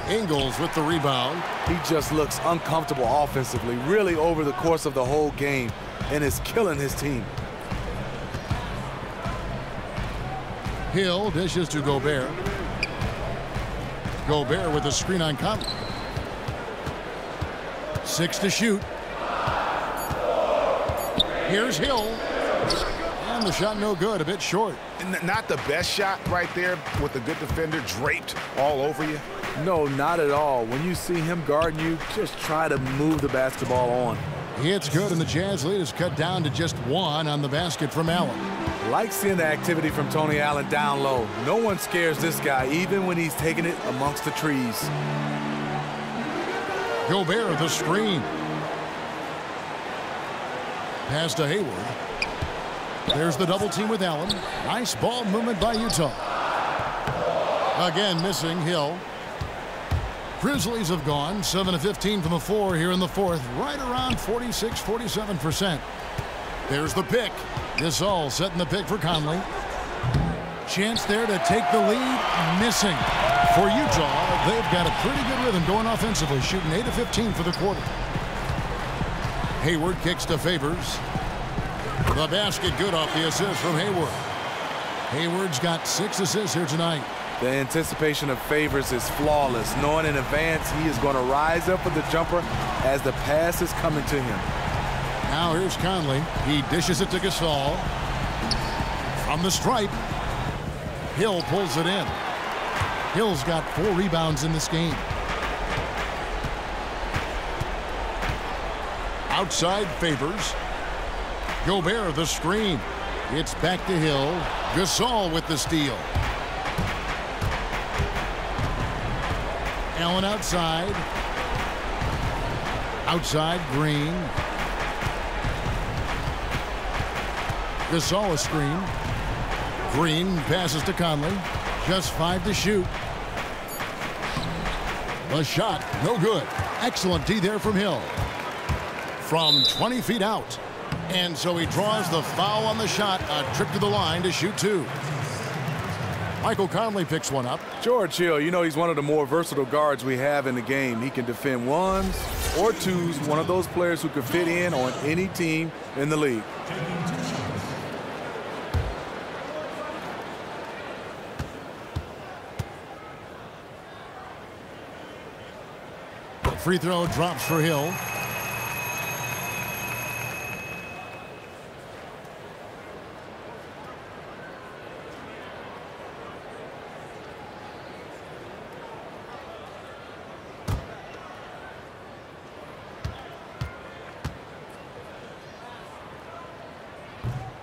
Ingles with the rebound. He just looks uncomfortable offensively, really over the course of the whole game, and is killing his team. Hill dishes to Gobert. Gobert with a screen on Conley. 6 to shoot. Here's Hill. And the shot no good, a bit short. Not the best shot right there with a good defender draped all over you. No, not at all. When you see him guarding you, just try to move the basketball on. It's good, and the Jazz lead is cut down to just 1 on the basket from Allen. Like seeing the activity from Tony Allen down low. No one scares this guy, even when he's taking it amongst the trees. Gobert, the screen. Pass to Hayward. There's the double team with Allen. Nice ball movement by Utah. Again missing Hill. Grizzlies have gone 7 of 15 from the floor here in the 4th, right around 46-47%. There's the pick. Gasol setting the pick for Conley. Chance there to take the lead. Missing. For Utah, they've got a pretty good rhythm going offensively, shooting 8 of 15 for the quarter. Hayward kicks to Favors. The basket good off the assist from Hayward. Hayward's got 6 assists here tonight. The anticipation of Favors is flawless, knowing in advance he is going to rise up with the jumper as the pass is coming to him. Now here's Conley. He dishes it to Gasol. From the stripe. Hill pulls it in. Hill's got 4 rebounds in this game. Outside Favors. Gobert the screen. It's back to Hill. Gasol with the steal. Allen outside. Outside Green. Gasol a screen. Green passes to Conley. Just 5 to shoot. The shot, no good. Excellent D there from Hill. From 20 feet out. And so he draws the foul on the shot. A trip to the line to shoot 2. Michael Conley picks one up. George Hill, you know, he's one of the more versatile guards we have in the game. He can defend 1s or 2s, one of those players who can fit in on any team in the league. The free throw drops for Hill.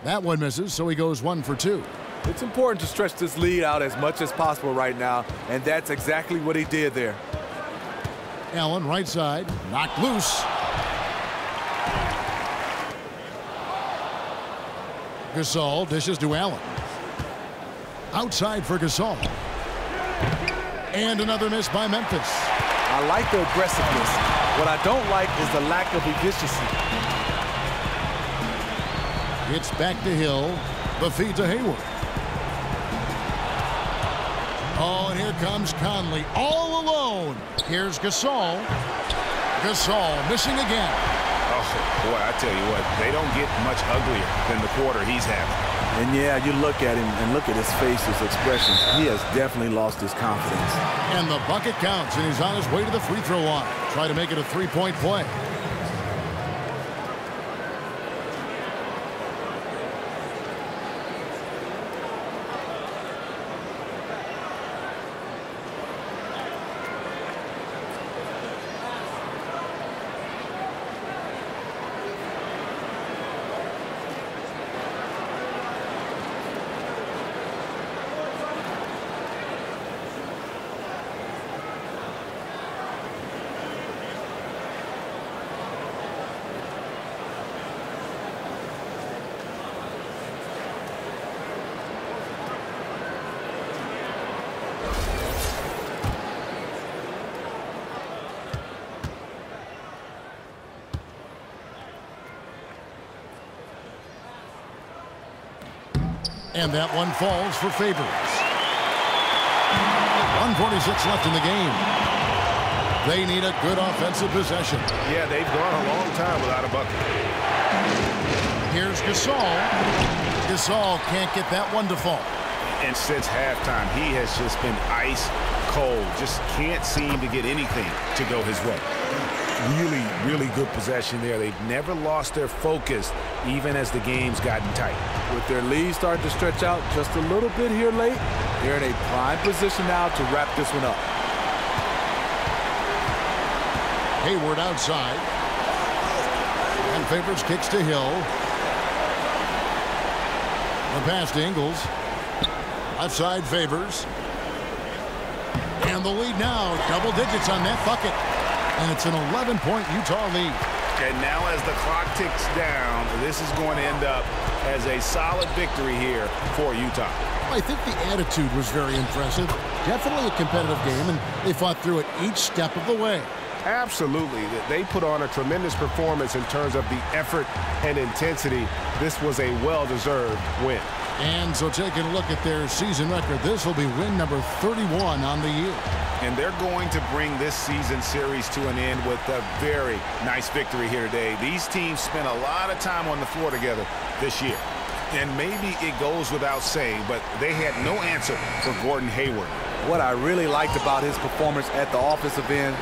That one misses, so he goes 1 for 2. It's important to stretch this lead out as much as possible right now, and that's exactly what he did there. Allen right side, knocked loose. Gasol dishes to Allen. Outside for Gasol. And another miss by Memphis. I like the aggressiveness. What I don't like is the lack of efficiency. It's back to Hill. The feed to Hayward. Oh, and here comes Conley all alone. Here's Gasol. Gasol missing again. Oh, boy, I tell you what, they don't get much uglier than the quarter he's having. And yeah, you look at him and look at his face, his expressions. He has definitely lost his confidence. And the bucket counts, and he's on his way to the free throw line. Try to make it a three-point play. And that one falls for Favors. 1:46 left in the game. They need a good offensive possession. Yeah, they've gone a long time without a bucket. Here's Gasol. Gasol can't get that one to fall. And since halftime, he has just been ice cold. Just can't seem to get anything to go his way. Really, really good possession there. They've never lost their focus, even as the game's gotten tight. With their lead starting to stretch out just a little bit here late, they're in a prime position now to wrap this one up. Hayward outside. And Favors kicks to Hill. The pass to Ingles. Outside Favors. And the lead now, double digits on that bucket. And it's an 11-point Utah lead. And now as the clock ticks down, this is going to end up as a solid victory here for Utah. I think the attitude was very impressive. Definitely a competitive game, and they fought through it each step of the way. Absolutely. They put on a tremendous performance in terms of the effort and intensity. This was a well-deserved win. And so taking a look at their season record, this will be win number 31 on the year. And they're going to bring this season series to an end with a very nice victory here today. These teams spent a lot of time on the floor together this year. And maybe it goes without saying, but they had no answer for Gordon Hayward. What I really liked about his performance at the offensive end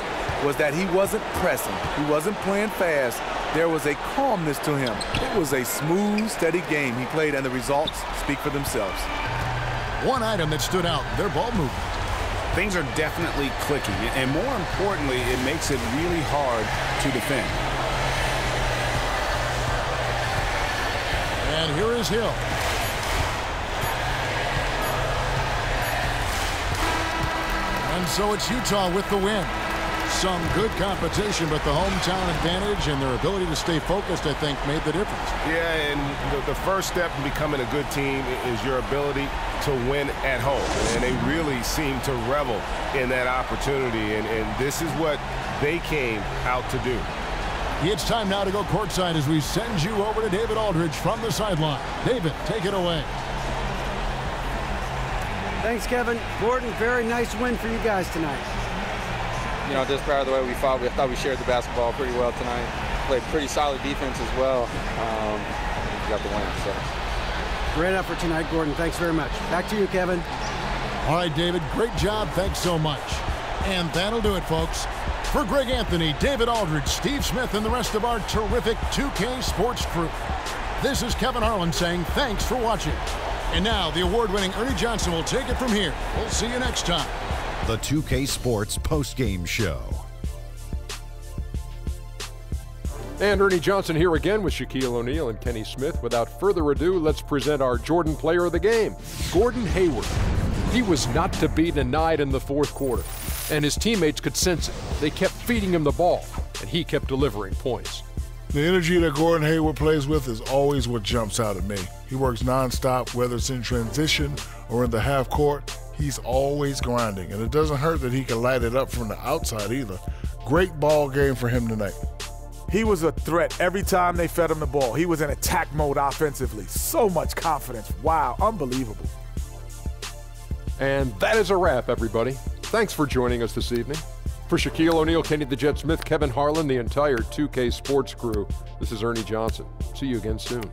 was that he wasn't pressing. He wasn't playing fast. There was a calmness to him. It was a smooth, steady game he played, and the results speak for themselves. One item that stood out, their ball movement. Things are definitely clicking, and more importantly, it makes it really hard to defend. And here is Hill. And so it's Utah with the win. Some good competition, but the hometown advantage and their ability to stay focused, I think, made the difference. Yeah, and the first step in becoming a good team is your ability to win at home. And they really seem to revel in that opportunity, and this is what they came out to do. It's time now to go courtside as we send you over to David Aldridge from the sideline. David, take it away. Thanks, Kevin. Gordon, very nice win for you guys tonight. You know, just proud of the way we fought. I thought we shared the basketball pretty well tonight. Played pretty solid defense as well. Got the win. So. Great effort tonight, Gordon. Thanks very much. Back to you, Kevin. All right, David. Great job. Thanks so much. And that'll do it, folks. For Greg Anthony, David Aldridge, Steve Smith, and the rest of our terrific 2K Sports crew, this is Kevin Harlan saying thanks for watching. And now the award-winning Ernie Johnson will take it from here. We'll see you next time. The 2K Sports postgame show. And Ernie Johnson here again with Shaquille O'Neal and Kenny Smith. Without further ado, let's present our Jordan player of the game, Gordon Hayward. He was not to be denied in the fourth quarter, and his teammates could sense it. They kept feeding him the ball, and he kept delivering points. The energy that Gordon Hayward plays with is always what jumps out at me. He works nonstop, whether it's in transition or in the half court. He's always grinding, and it doesn't hurt that he can light it up from the outside either. Great ball game for him tonight. He was a threat every time they fed him the ball. He was in attack mode offensively. So much confidence. Wow, unbelievable. And that is a wrap, everybody. Thanks for joining us this evening. For Shaquille O'Neal, Kenny the Jet Smith, Kevin Harlan, the entire 2K Sports crew, this is Ernie Johnson. See you again soon.